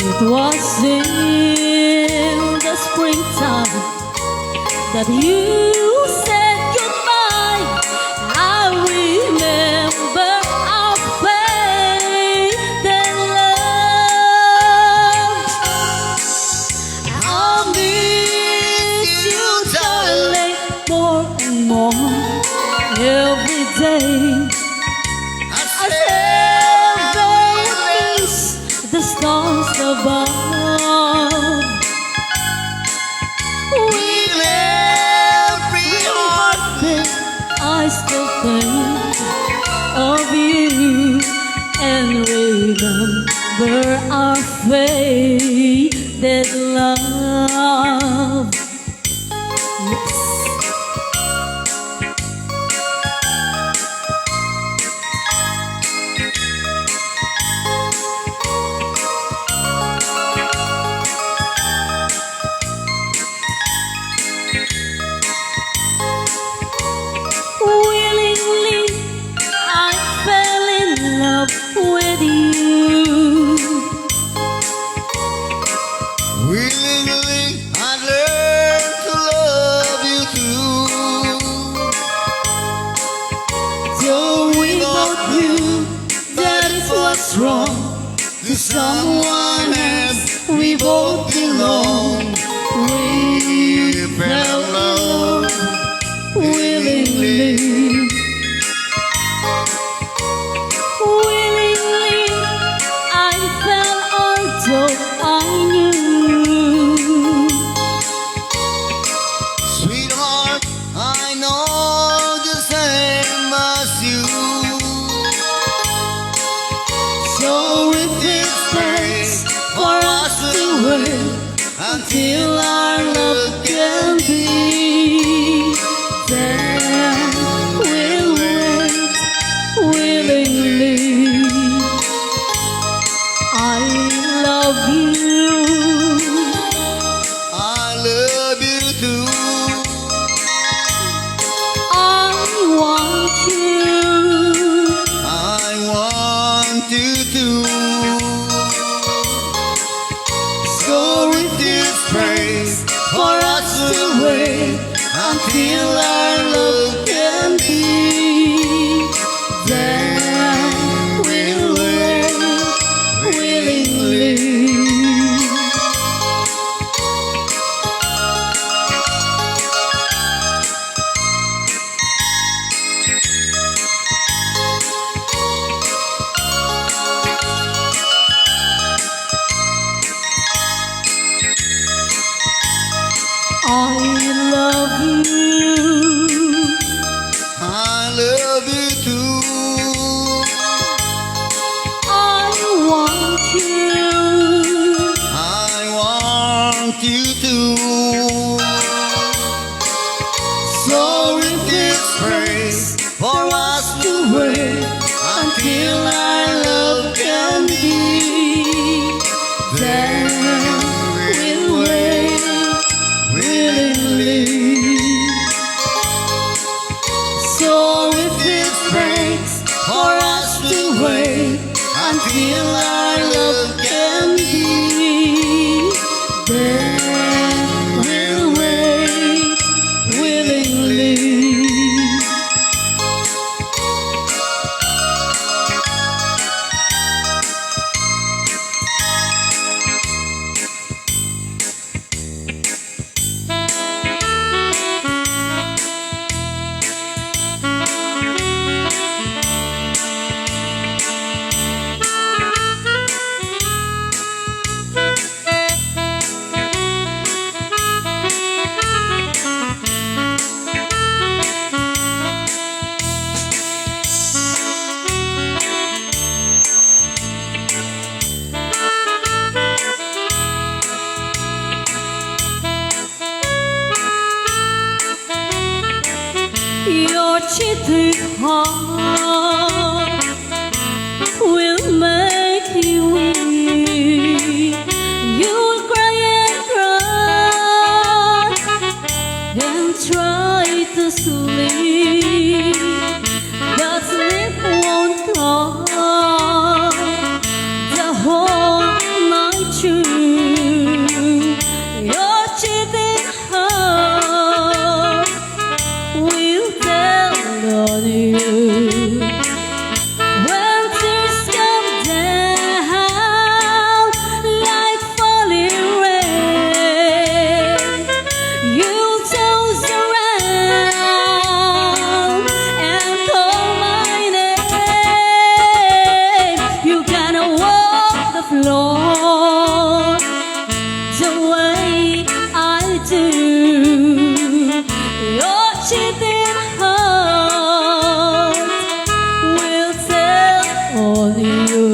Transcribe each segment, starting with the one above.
It was in the springtime that you said goodbye. I remember our faded love. I miss you, darling, more and more every day. I never miss the stars above. With every heartbeat, I still think of you and remember our faded love. Yes. Willingly, I fell in love with you. Willingly, I learned to love you too. So we both knew that it was wrong to someone else. We both belong. We fell in love willingly. Willingly, I fell although I knew. Sweetheart, I know the same as you. So if it's best for us to wait until our love can be, then we'll wait willingly. I love you. I love you too. I want you. I want you too. So if it's praise for us to wait until our love can be, then we'll wait willingly. I love you. I love you too. I want you. I want you too. So if it's praise for us to wait until our love can be, then we'll wait willingly. So if it's praise for us to wait until our love can be, then we'll wait willingly. Your cheating heart will make you weep. You will cry and try to sleep, but sleep won't come. The whole night true. Your cheating heart will tell on you. When tears come down like falling rain, you'll toss around and call my name. You gotta walk the floor the way I do. Your cheating heart will tell on you.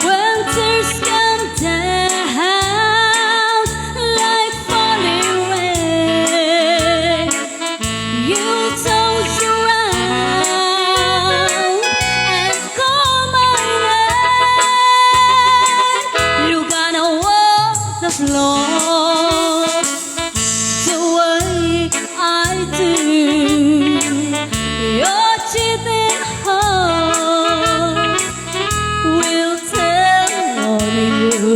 When tears come down like falling rain, you toss around and call my name. You gotta walk the floor the way I do. Your cheating heart will tell on you.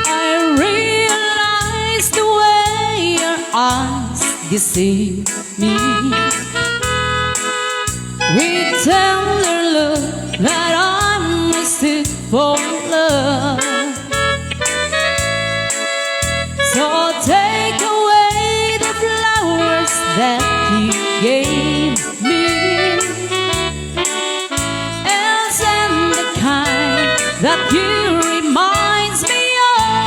I realize the way your eyes deceive me. With tender look that I'm mistook for love. So take away the flowers that you gave me and send the kind that you reminds me of.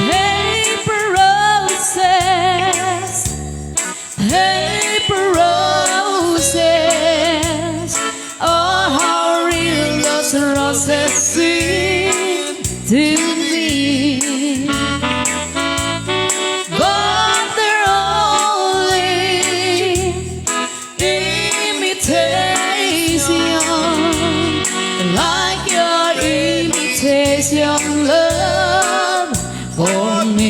Paper roses, paper roses. Oh, how real those roses seem to me. But they're only imitation, like your imitation love for me.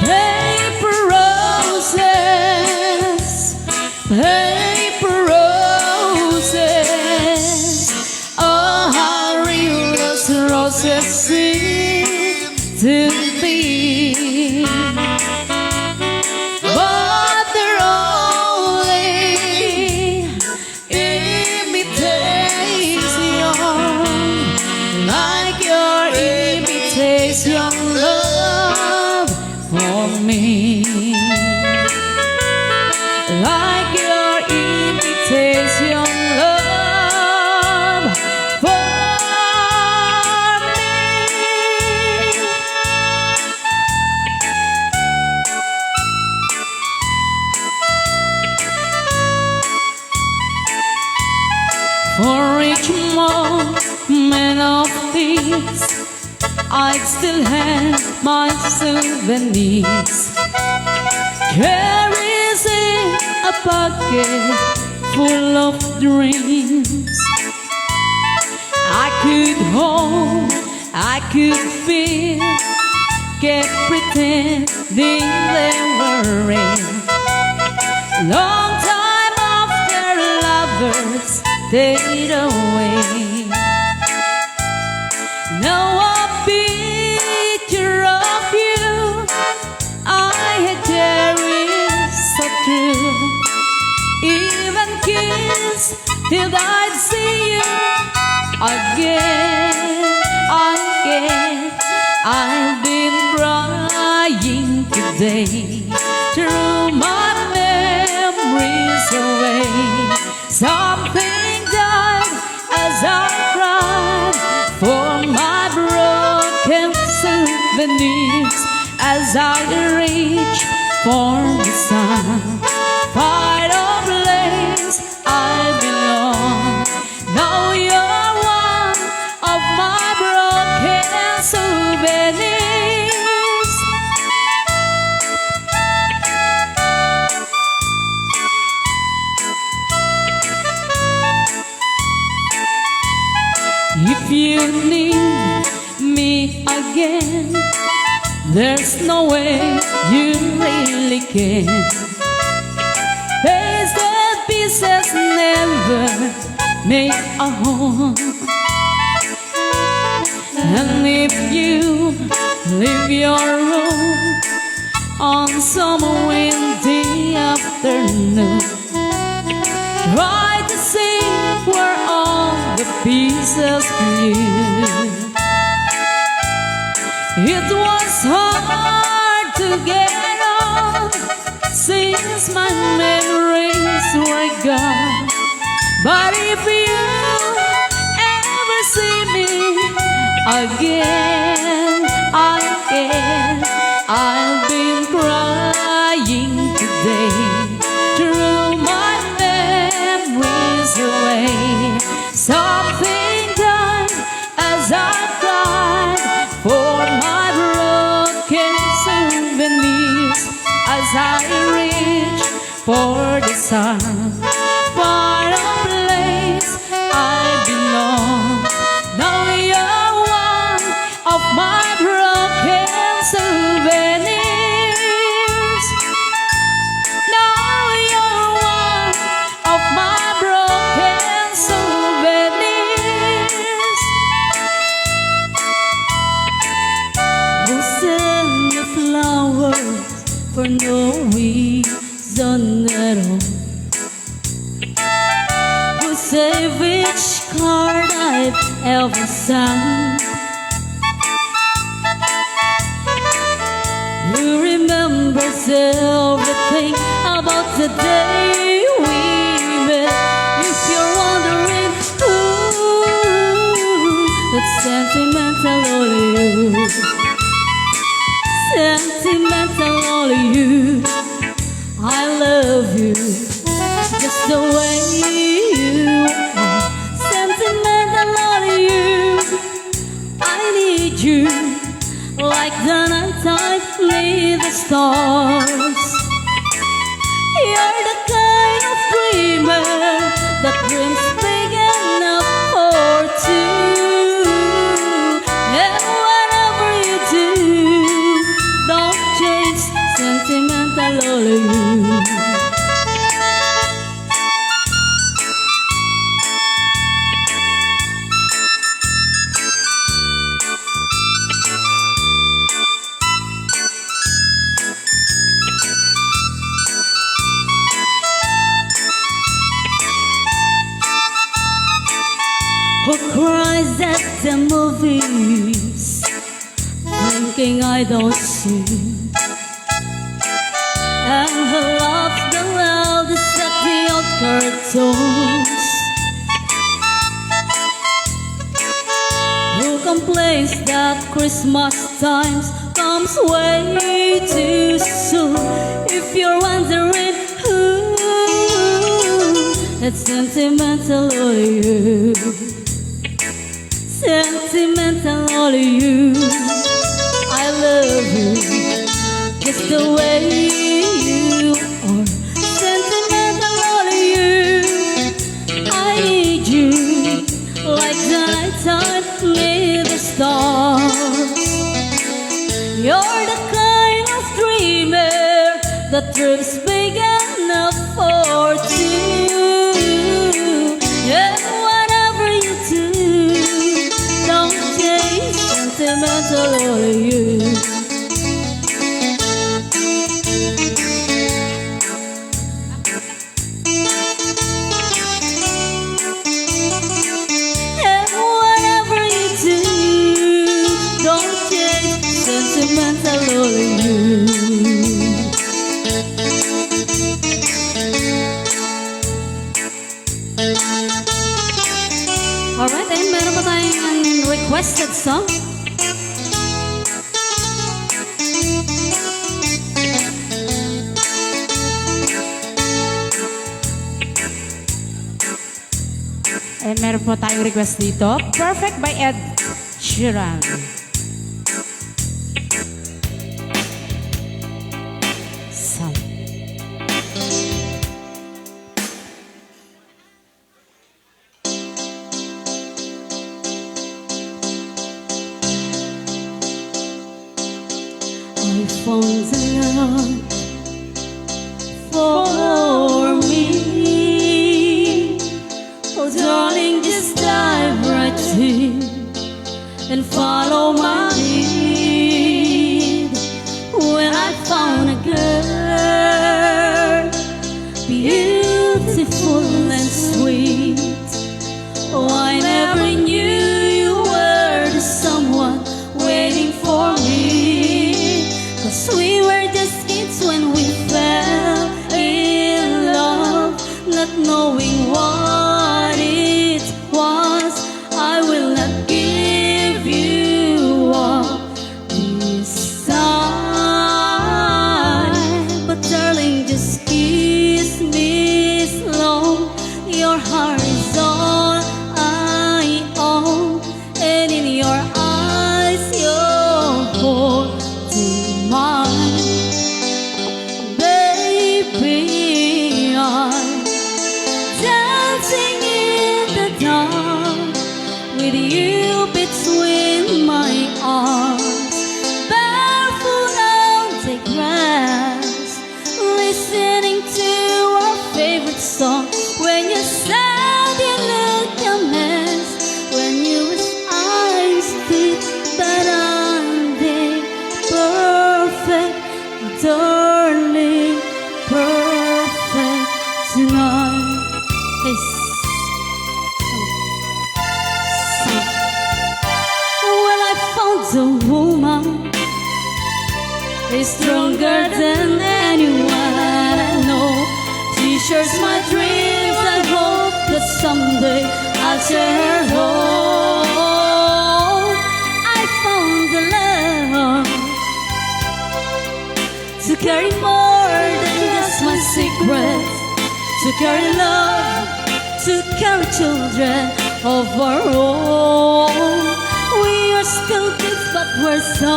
Paper roses, paper roses. Oh, how real those roses seem to be. But they're only imitation, like your imitation love for me. Like your imitation love for me. For each moment of this, I'd still have my souvenirs. Carries in a pocket full of dreams. I could hold, I could feel, kept pretending they were real. Long time after lovers fade away, now a picture of you till I'd see you again, again. I've been crying today, threw my memories away. Something died as I cried for my broken souvenirs, as I reach for the sun. Find a place I belong. Now you're one of my broken souvenirs. If you need me again, there's no way you really can. Wasted pieces never make a home. And if you leave your room on some windy afternoon, try to see where all the pieces flew. It was hard to get on since my memories were gone. But if you ever see me again, again, I've been crying today, threw my memories away. Something died as I cried for my broken souvenirs, as I reach for the sun. Find a place I belong. Now you're one of my broken souvenirs. Now you're one of my broken souvenirs. Who send the flowers for no reason at all? Who say which card I've ever sung? Who remembers everything about the day we met? If you're wondering who, that's sentimental only you. Sentimental only you. I love you just the way you are. Sentimental only you. I need you like the nighttime need the stars. You're the kind of dreamer that dreams big enough for two. And whatever you do, don't change. Sentimental only you. Who cries at the movies, thinking I don't see? And who laughs the loudest at the old cartoons? Who complains that Christmas times comes way too soon? If you're wondering who, it's sentimental only you. Sentimental only you. I love you just the way you are. Sentimental only you. I need you like the nighttime with the stars. You're the kind of dreamer that dreams big enough for two. Yeah, whatever you do, don't change. Sentimental only you. sentimental you. Alright, ayun, meron pa tayong requested song. And meron po tayong request dito. Perfect by Ed Sheeran. Son. I found the love for me. Oh, darling, just dive right in and follow my lead. When I found a girl, beautiful and sweet, oh, I never knew you were the someone waiting for me. 'Cause we were just kids when we fell in love, not knowing what it was. I will not give you up this time, but darling, just kiss me slow. Your heart is all I own, and in your eyes you're holding mine. Baby, I'm dancing in the dark with you between my arms, barefoot on the grass, listening to our favorite song. When you said you look a mess, when your eyes fit, but I'm the perfect, darling, perfect tonight. Hey, well, I found a woman is stronger than anyone I know. She shares my dreams. I hope that someday I'll share her home. I found the love to carry more than just my secrets, to carry love, to carry children of our own. We are still kids, but we're so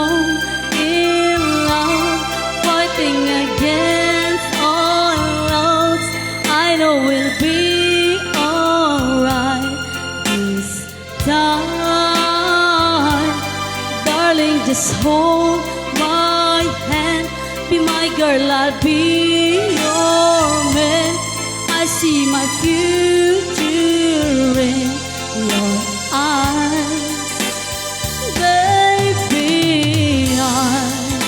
in love, fighting against all odds. I know we'll be alright this time. Darling, just hold my hand, be my girl, I'll be your man. I see my future in your eyes. Baby, I'm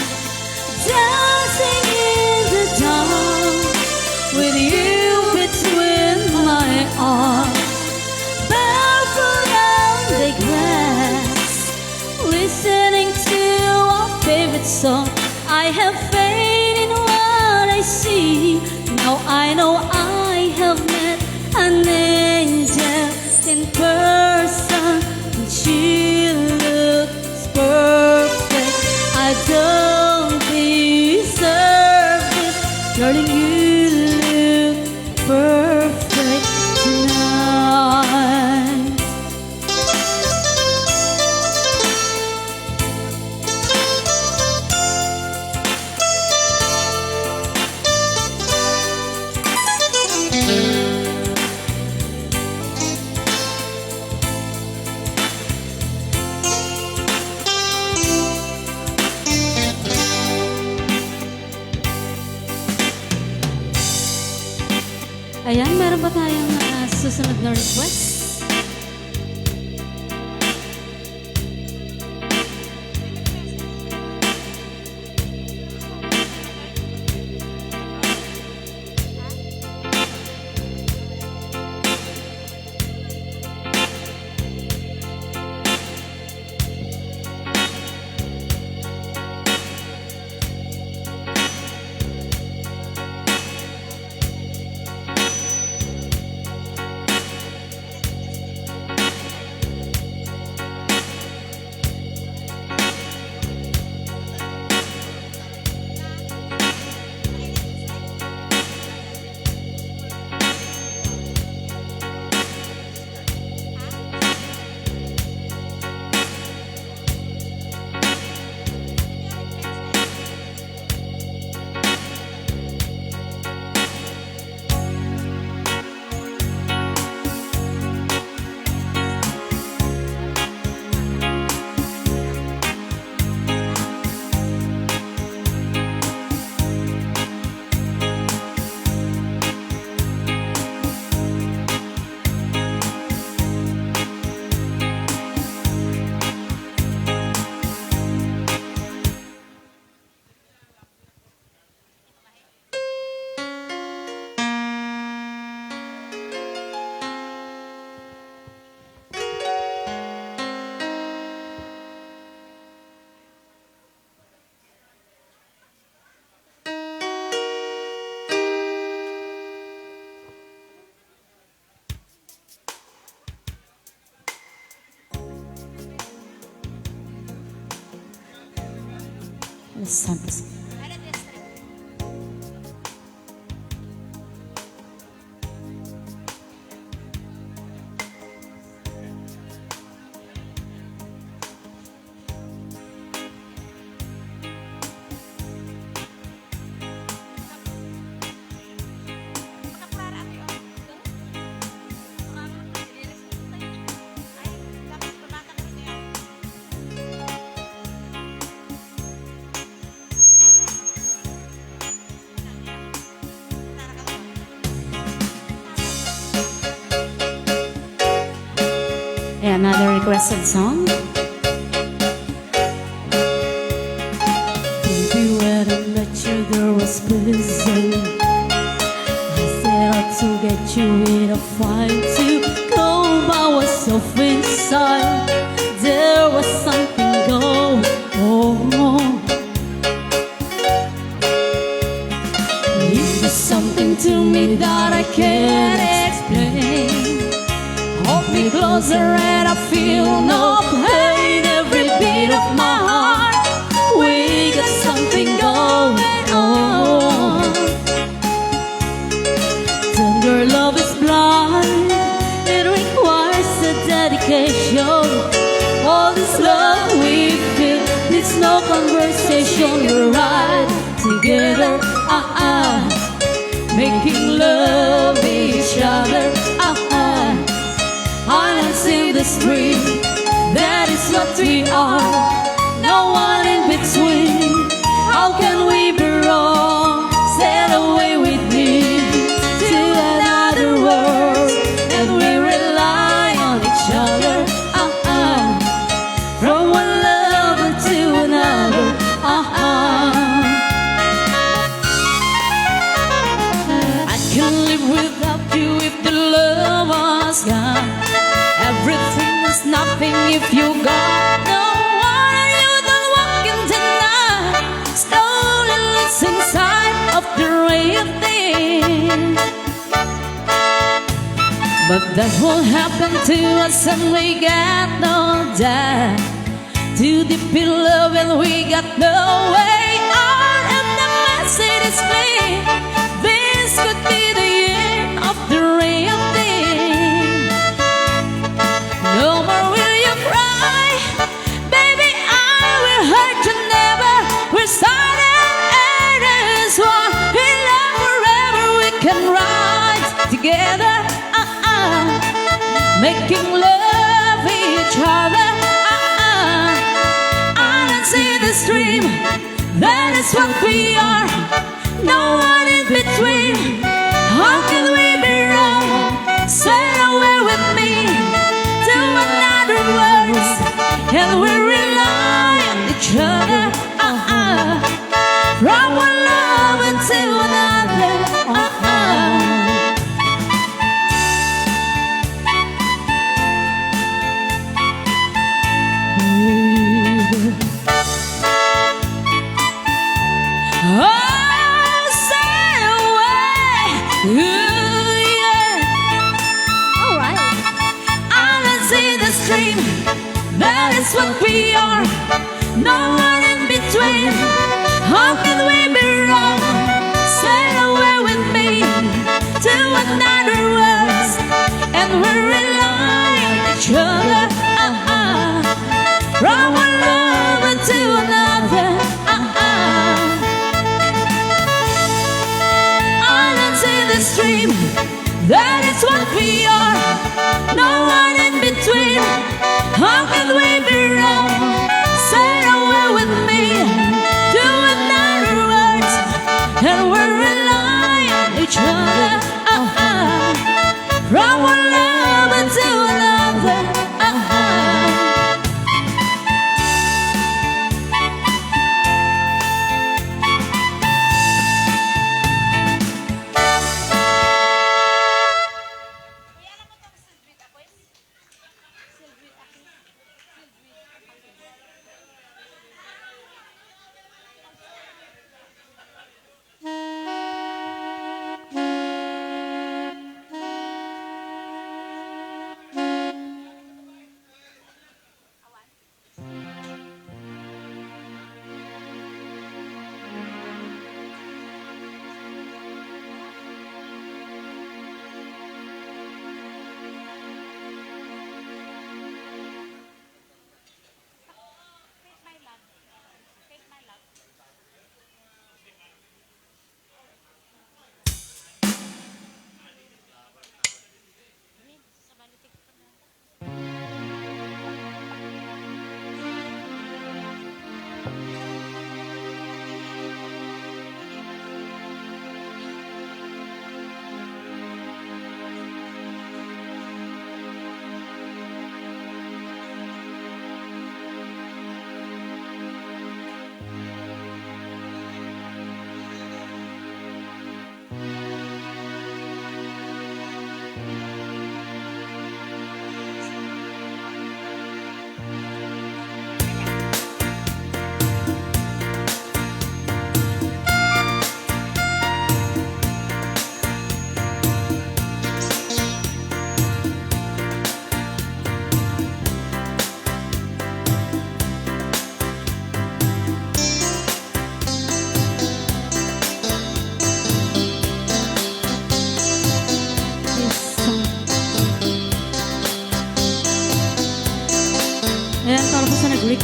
dancing in the dark with you between my arms, barefoot on the grass, listening to our favorite song. I have faith in what I see. Now I know I have met an angel in person, and she looks perfect. I don't deserve this, darling, you look perfect tonight. Ayan, meron pa tayong susunod na request. Los Santos. Another requested song. Baby, when I met you, there was prison. I set out to get you in a fight to go by myself inside. There was something going on. You did something to me that I can't explain. Hold me closer and I feel no pain. Every beat of my heart, we got something going on. Tender love is blind, it requires a dedication. All this love we feel, it's no conversation. We're right together, making love each other, islands in the stream, that is what we are. No one in between. How can we be wrong? Sail away with me to another world, and we rely on each other, from one lover to another, I can't live without you if the love was gone. Everything is nothing if you got no one, and you don't walk in the night, slowly losing sight of the real thing. But that won't happen to us, and we got no doubt. Too deep in love, and we got no way out. And the message is clear: this could be the end of the real thing. No more will you cry, baby, I will hurt you never. We're silent and is one. In love forever we can ride together, making love each other, islands in the stream, that is what we are. No one in between. How can we be wrong? Sail away with me to another world, and we rely on each other, from one love into another, Oh, sail away, ooh, yeah. Alright. Islands in the stream, that is what we are. No one in between. How can we be wrong? Sail away with me to another world, and we rely on each other, from one lover to another, islands in the stream, that is what we are. No one in between. How can we be wrong? Sail away with me to another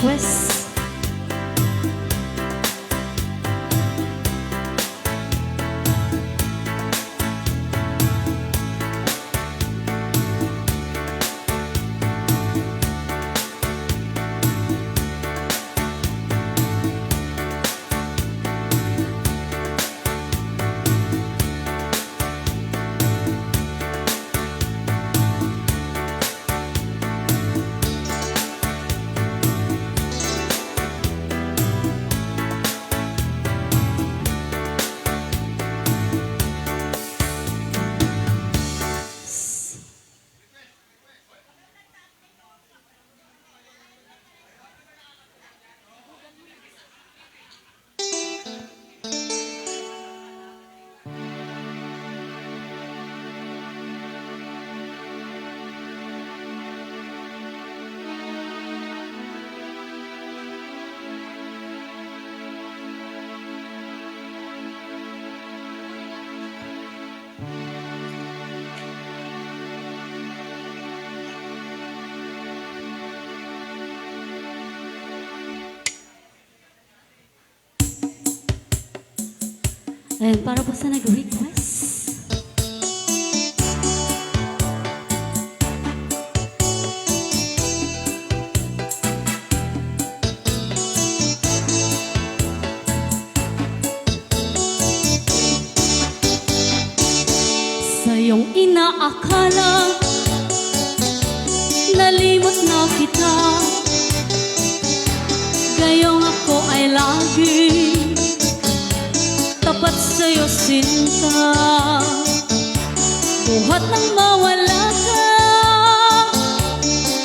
request. Ayan, para po sa nag-request. Sa iyong inaakala, nalimot na kita. Gayong ako ay lagi tapat sa'yo, sinta. Buhat nang mawala ka,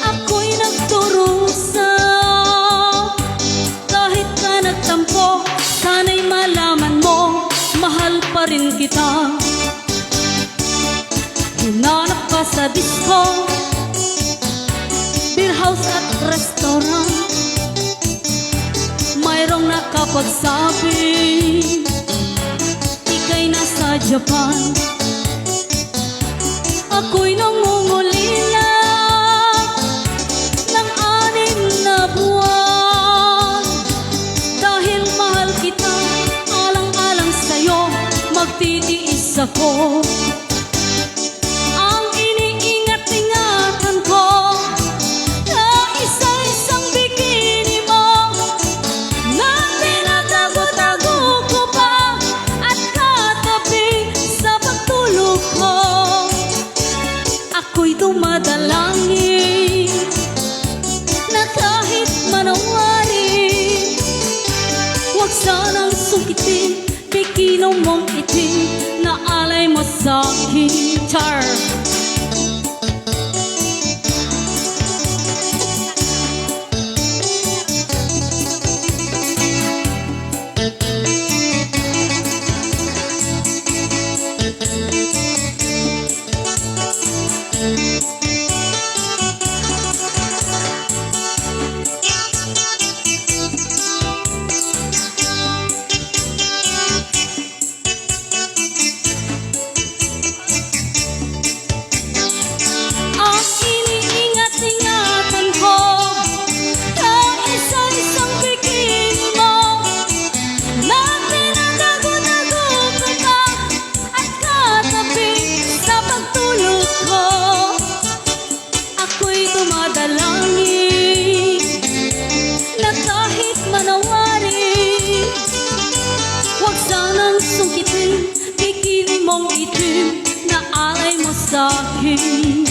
ako'y nagturusa. Kahit ka nagtampo, sana'y malaman mo, mahal pa rin kita. Hinanap ka sa disco, beer house at restaurant. Mayroong nakapagsabi ika'y nasa Japan. Ako'y nangungulila ng 6 na buwan. Dahil mahal kita, alang-alang sa'yo, magtitiis ako. Ang iniingat-ingatan ko na isa-isang bikini mo, na tinatago-tago ko pa at katabi sa pagtulog ko. Ako'y dumadalangin na kahit manawari, huwag sanang sungkitin bikino mong itim na alay mo sa akin. Char! Ang iniingat-ingatan ko na isa-isang bikini mo, na tinatago-tago ko pa at katabi sa pagtulog ko. Ako'y dumadalangin na kahit manawari, huwag sanang sungkitin bikini mong itim na alay mo sa akin.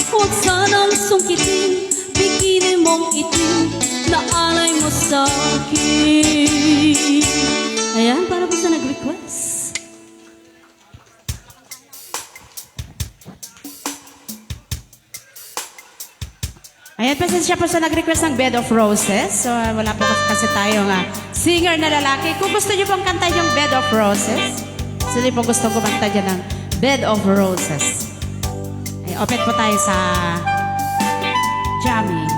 Huwag sanang sungkitin bikini mong itim na alay mo sa akin. Ayan, para po sa nag-request. Ayan, pasensya po sa nag-request ng Bed of Roses. So, wala po kasi tayong singer na lalaki. Kung gusto niyo pong kanta yung Bed of Roses, sino po gusto kumanta dyan ng Bed of Roses? Ay, open po tayo sa jamming.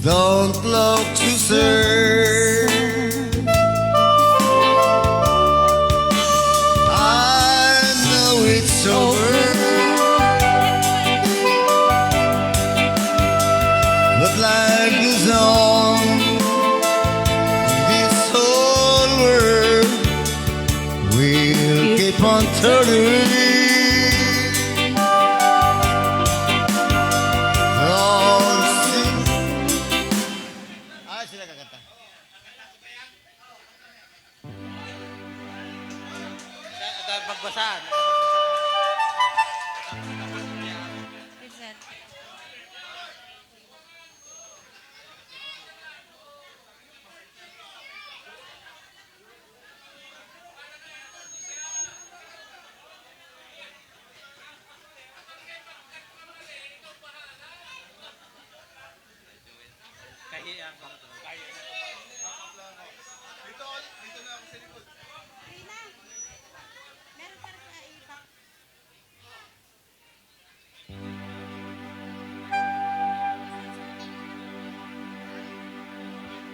Don't look too sad. I know it's over, but life goes on. This whole world will keep on turning.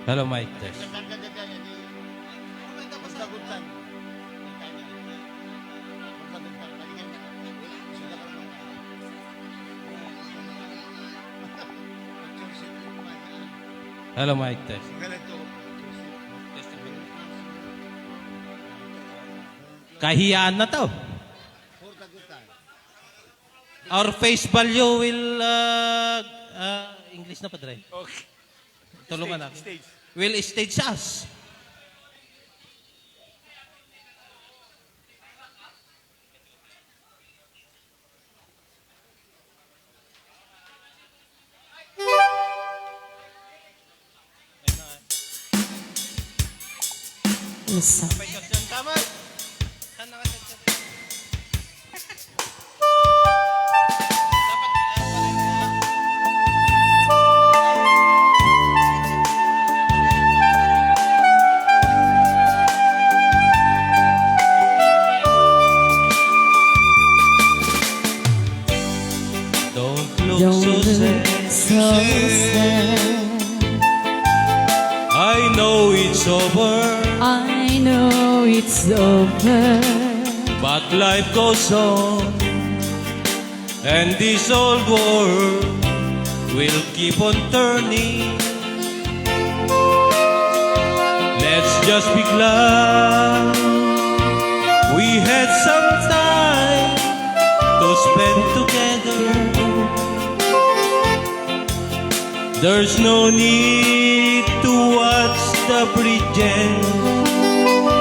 Hello, Mike Test. Hello, Mike Test. Kahiyaan na to. Our face value will English na pa, Dre. Okay. Tulungan ako. Will stage us. Isa. Tama. Don't look so sad. So sad. I know it's over, I know it's over, but life goes on, and this old world will keep on turning. Let's just be glad we had some time to spend together. There's no need to watch the bridges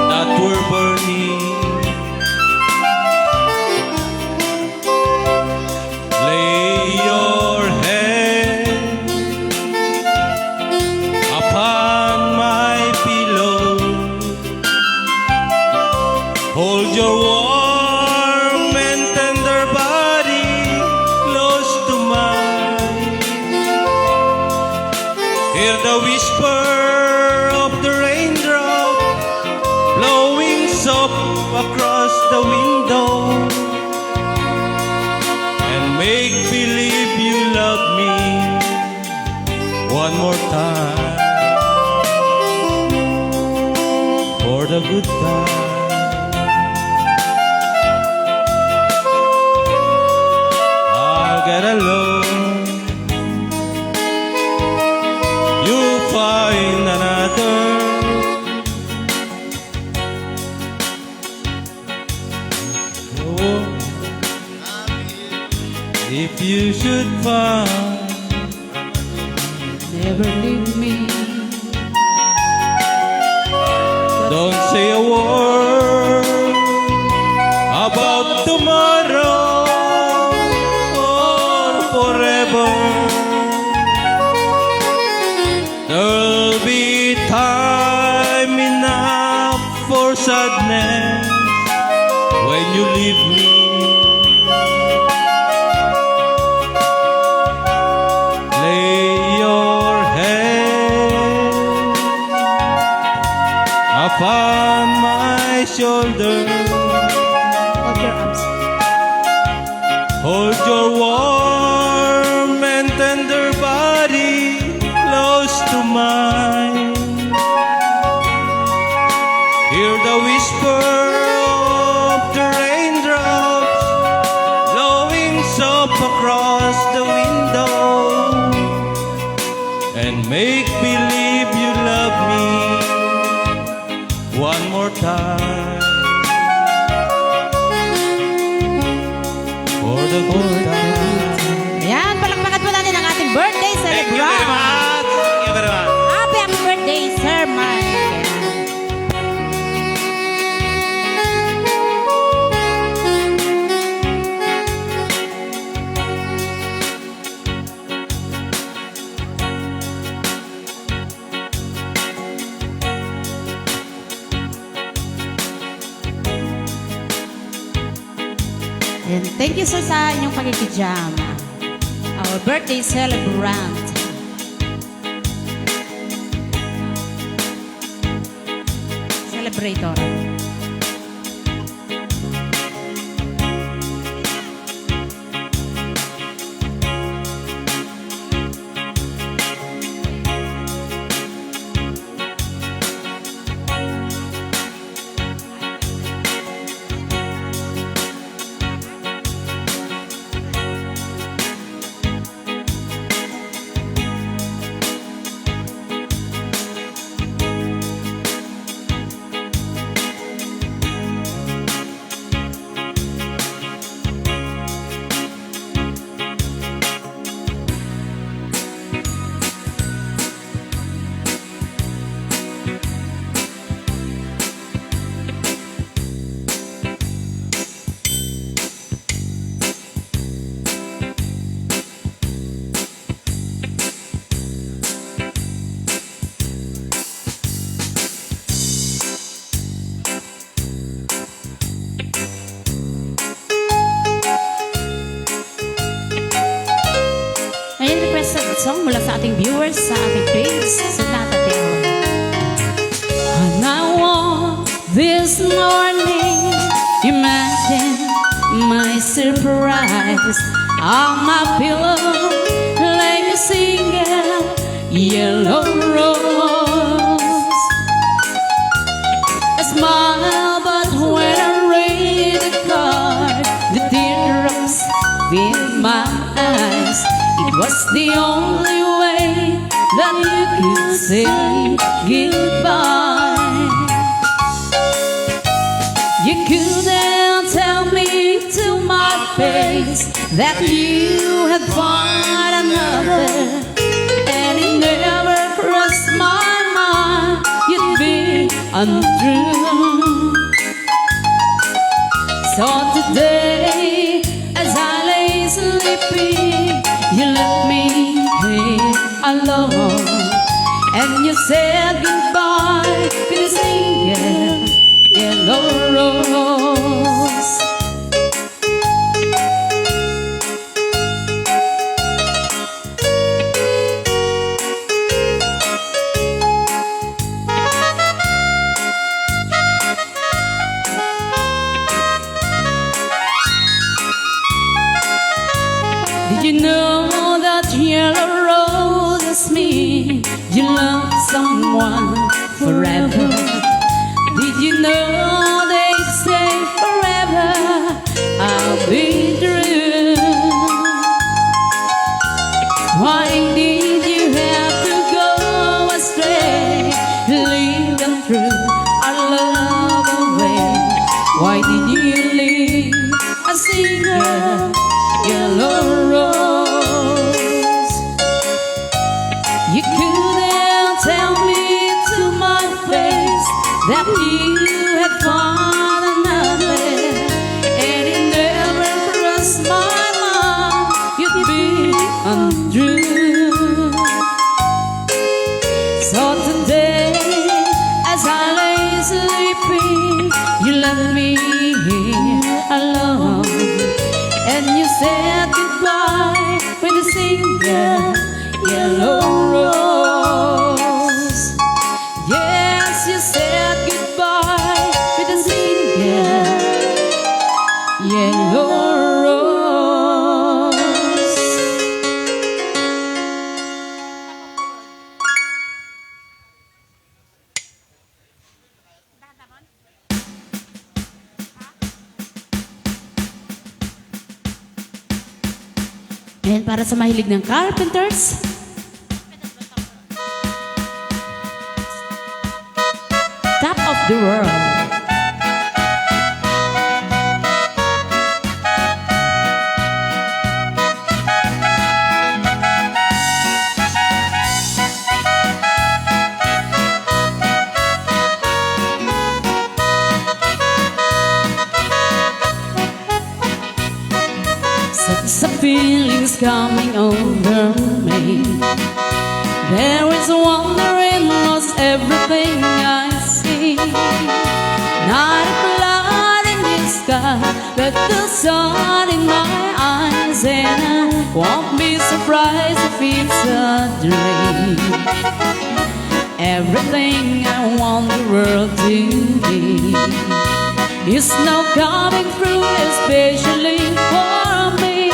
that were burning. Lay your head upon my pillow. Hold your warm and tender body close to mine. Hear the whisper of the raindrop blowing soft across the window, and make believe you love me one more time for the good time. I'll get along, you find another. Oh, if you should find, never leave me. don't say a word about tomorrow or forever. There'll be time enough for sadness when you leave me. Lay your head upon my shoulder. Hold your arms. Hold your warm and tender body close to mine. Hear the whisper of the raindrops blowing soft across the window, and make believe you love me one more time. For the good time. Yan, palakpakan po natin ang ating birthday Thank you very celebrant. much. Thank you very much. Happy birthday, Sir Mike. And thank you sir sa inyong pagkikijama. Our birthday celebrant. Celebrator. Ayan, requested song mula sa ating viewers sa ating page sa Nata Teo. And I woke this morning, imagine my surprise. On my pillow, like a single yellow rose. A smile, but when I read the card, the teardrops fill my eyes. It was the only way that you could say goodbye. You couldn't tell me to my face that you had found another, and it never crossed my mind you'd be untrue. So today, as I lay sleeping, you left me here alone, and you said goodbye with a single yellow rose. Did you know that yellow roses mean you love someone forever? Did you know they say forever I'll be true? Why did you have to go astray, leave them through our love away? Why did you leave a single yellow rose? You couldn't tell me to my face that you had found another, and it never crossed my mind you'd be untrue. So today, as I lay sleeping, you left me here alone, and you said goodbye with a single yellow rose. Yes, you said goodbye with a single yellow rose. And para sa mahilig ng Carpenters, Top of the World. Such a feeling's coming over me. There is wonder in most everything I see. Not a cloud in the sky, but the sun in my eyes, and I won't be surprised if it's a dream. Everything I want the world to be is now coming through, especially for me.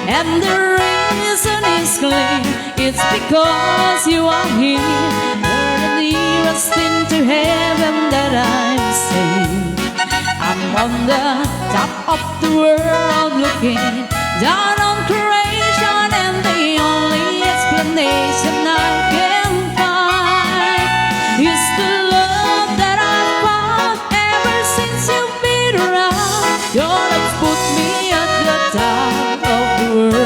And the reason is clear, it's because you are here. You're the nearest thing to heaven that I've seen. I'm on the top of the world looking down on creation, and the only explanation I can find is the love that I've found ever since you've been around. Your love put me at the top of the world.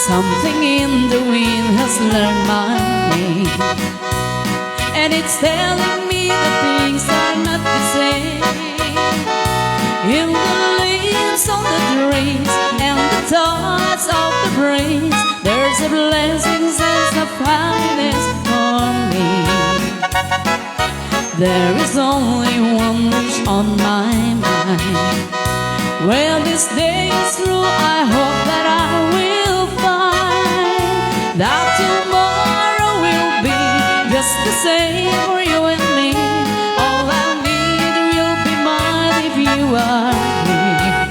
Something in the wind has learned my name, and it's telling me that things are not the same. In the leaves on the trees and the thoughts of the breeze, there's a blessing sense of happiness for me. There is only one wish on my mind. Well, this day is through, I hope that I will find that tomorrow will be just the same for you and me. All I need will be mine if you are here.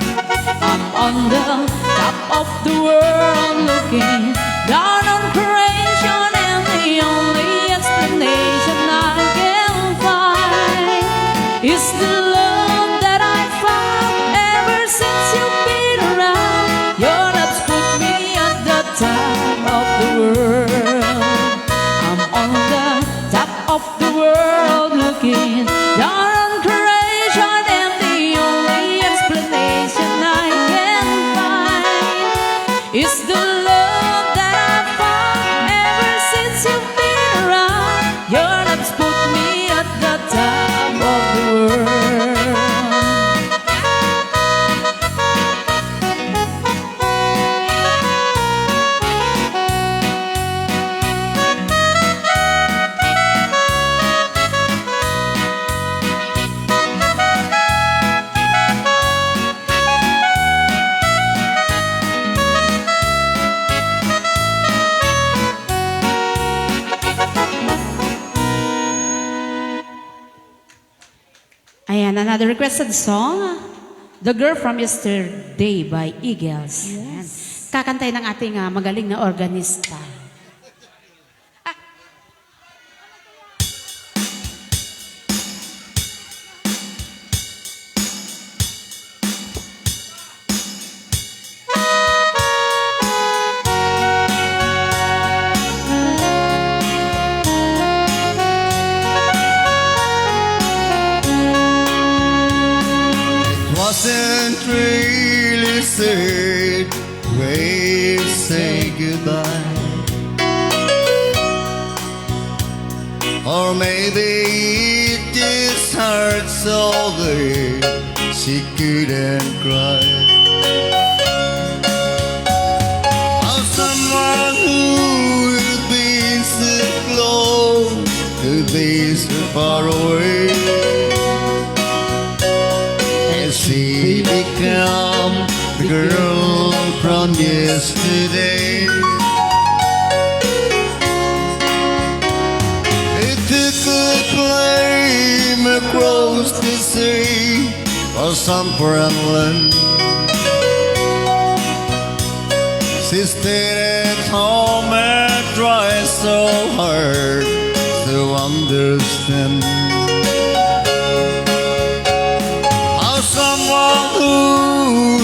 I'm on the top of the world looking down on creation, and the only explanation I can find is the love that I found ever since you've been around. Your love's put me at the top of the world. I'm on the top of the world looking down on creation, and the only explanation I can find is the love that I found ever since you've been around. Your love's put me at the top of the world. Ayan, another requested song, The Girl from Yesterday by Eagles. Ayan. Kakantay ng ating magaling na organista. Wasn't really said, we say goodbye. Or maybe it just hurt so that she couldn't cry. Or someone who has been so close could be so far away. She become the girl from yesterday. It took a plane across the sea for some foreign land. She stayed at home and tried so hard to understand. Some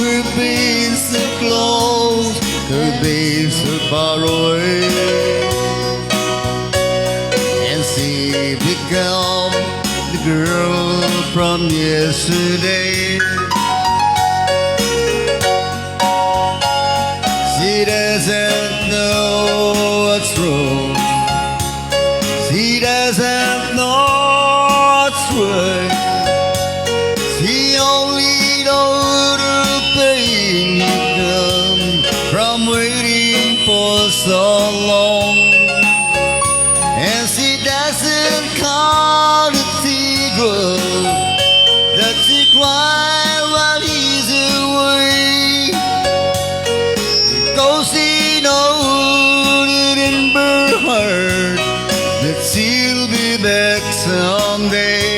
we've been so close, we've been so far away. And she become the girl from yesterday. She doesn't know what's wrong. She doesn't know what's right. She only knows the pain you come from waiting for so long. And she doesn't count the teardrops that she cried while he's away. Because she knows it in her heart that she'll be back someday.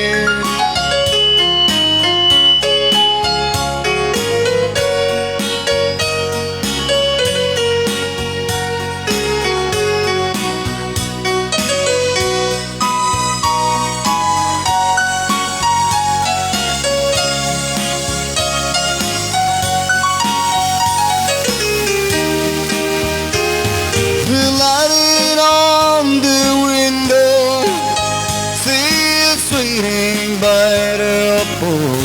Lighted on the window, she's waiting by the pool.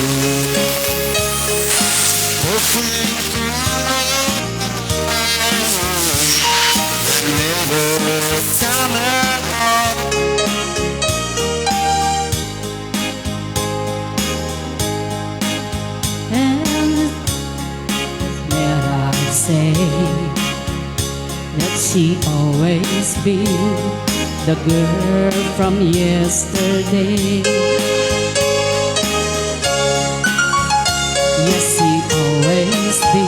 Hoping to never come And dare I say that she always be the girl from yesterday. Yes, she always be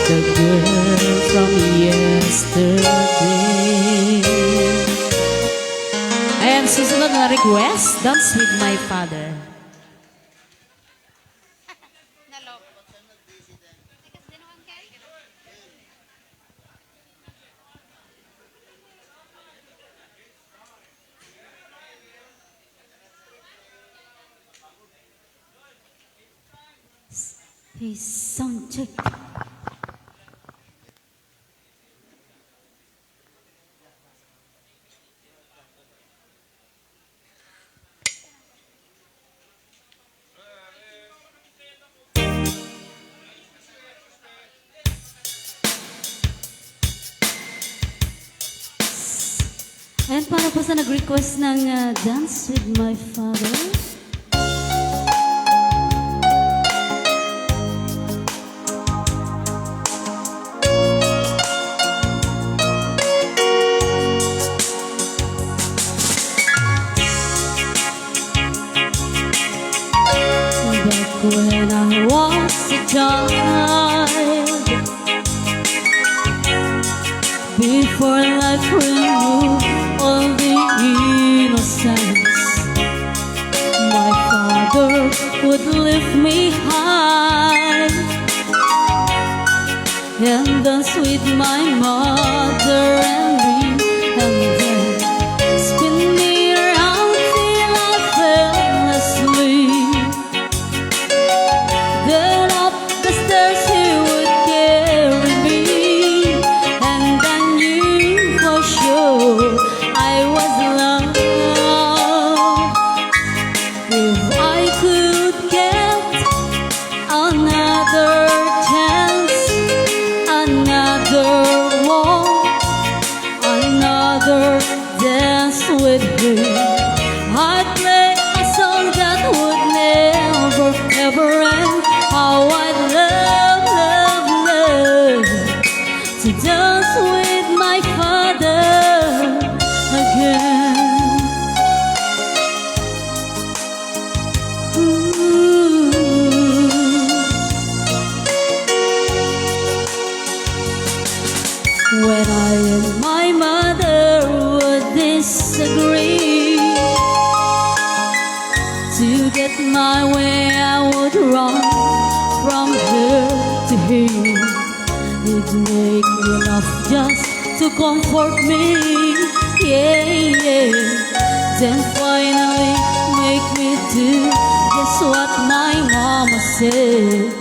the girl from yesterday. Ayan, susunod na request, Dance with My Father. Hey, sound check. Ayan, para po sa nag-request ng Dance with My Father. Back when I was a child, before life removed all the innocence, my father would lift me high and dance with my mother and me, and then spin me around till I fell asleep. Then up the stairs he would carry me, and I knew for sure I was loved. If I could get another chance, another walk, another dance with him, I'd play a song that would never ever end. How I'd love, love, love to dance with my father again. Ooh. When I and my mother would disagree, to get my way I would run from her to him. He'd make me laugh just to comfort me, yeah, yeah. Then finally make me do just what my mama said.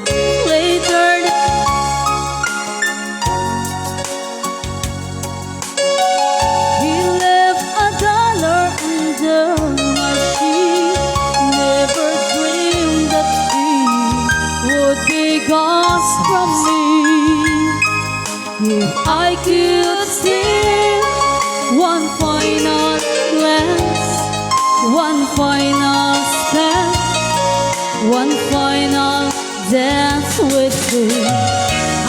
from me. If I could steal one final glance, one final step, one final dance with you,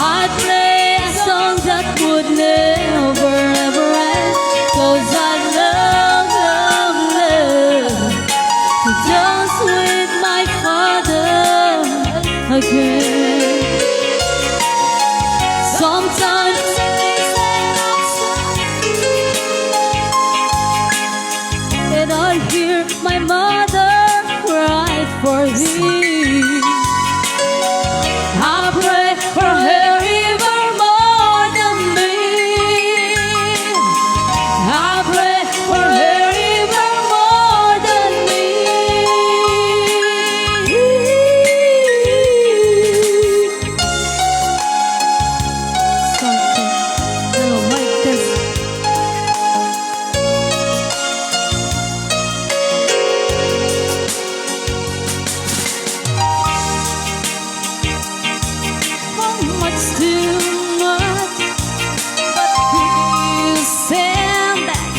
I'd play a song that would never ever end. 'Cause I love, love, love to dance with my father again. Sometimes and I hear my mother cry for me. I pray for her even more than me. I pray for her even more than me. Something that'll make this. Much too much, but you said that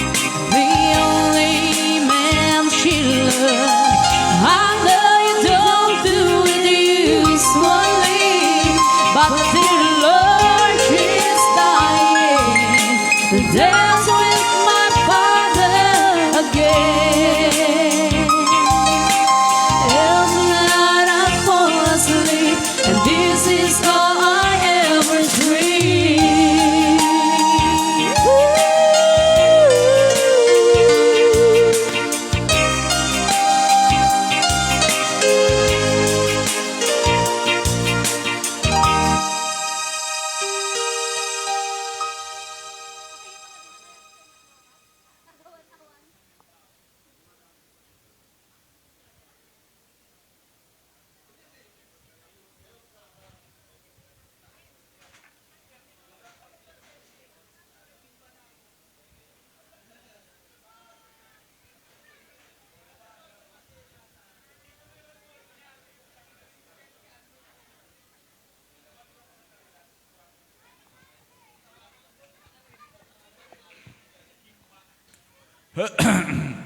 the only man she loved. I know you don't do it usually, but the Lord she's dying to dance with my father again. Every night I fall asleep, and this is all I ever dream.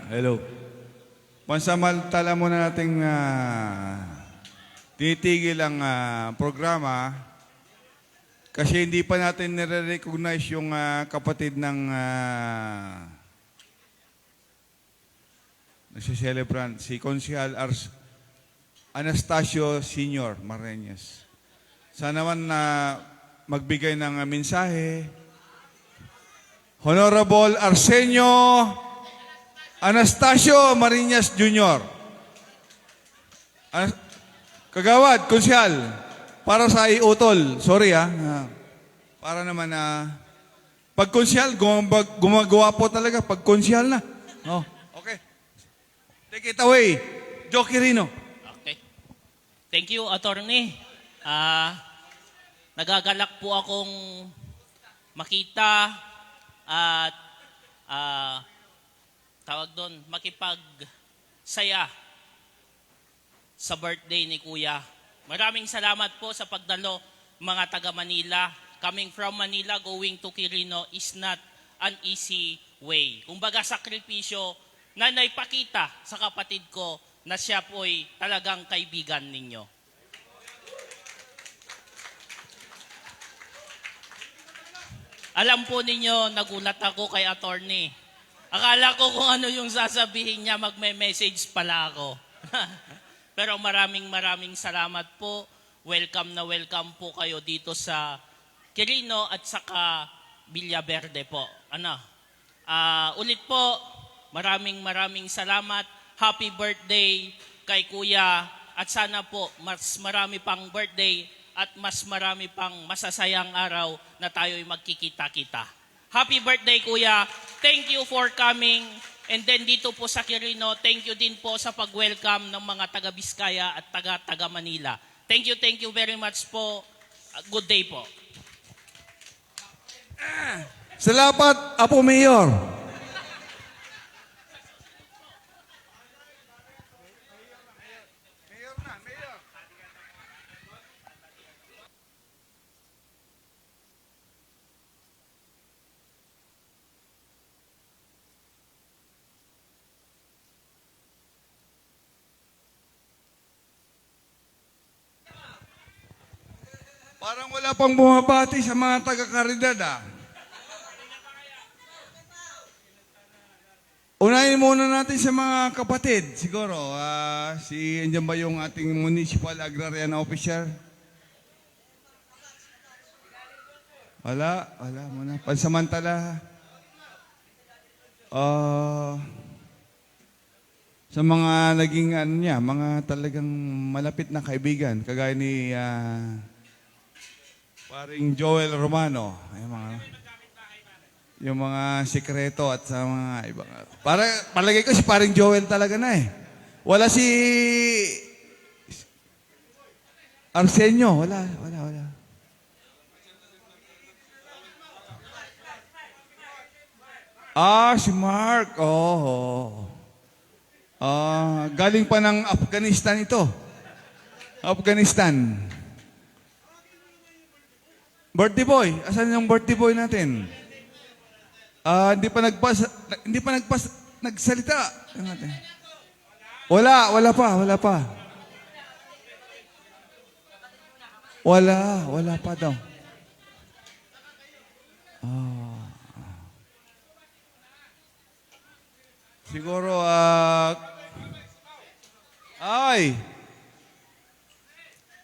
Hello. Pansamantala muna nating tinitigil ang programa kasi hindi pa natin nire-recognize yung kapatid ng nagsiselebrant, si Konsehal Anastasio Senior Mareñas. Sana naman na magbigay ng mensahe. Honorable Arsenio Anastasio Marinas Jr. Kagawad, Konsehal, para sa iutol. Sorry para naman pag Konsehal, gumagawa po talaga pag Konsehal na. Oh, okay. Take it away, Joe Quirino. Okay. Thank you, Attorney. Nagagalak po akong makita at tawag doon, makipagsaya sa birthday ni Kuya. Maraming salamat po sa pagdalo, mga taga Manila. Coming from Manila, going to Quirino is not an easy way. Kumbaga, sakripisyo na naipakita sa kapatid ko na siya po'y talagang kaibigan ninyo. Alam po ninyo, nagulat ako kay Attorney. Akala ko kung ano yung sasabihin niya, magme-message pala ako. Pero maraming salamat po. Welcome na welcome po kayo dito sa Quirino at saka Villaverde po. Ulit po, maraming salamat. Happy birthday kay Kuya. At sana po, mas marami pang birthday at mas marami pang masasayang araw na tayo'y magkikita-kita. Happy birthday, Kuya. Thank you for coming. And then dito po sa Quirino, thank you din po sa pag-welcome ng mga taga-Biskaya at taga Manila. Thank you very much po. Good day po. Salamat, Apo Mayor. Parang wala pang bumabati sa mga taga-karidad, ah. Unahin muna natin sa mga kapatid, siguro. Andyan ba yung ating municipal agrarian officer? Wala muna. Pansamantala. Sa mga naging mga talagang malapit na kaibigan, kagaya ni paring Joel Romano, yung mga sikreto at sa mga ibang. Palagay ko si paring Joel talaga na eh. Wala si Arsenio, wala. Si Mark. Galing pa ng Afghanistan ito. Afghanistan. Birthday boy. Asan yung birthday boy natin? Hindi pa nagsalita. Wala pa. Wala pa daw. Siguro,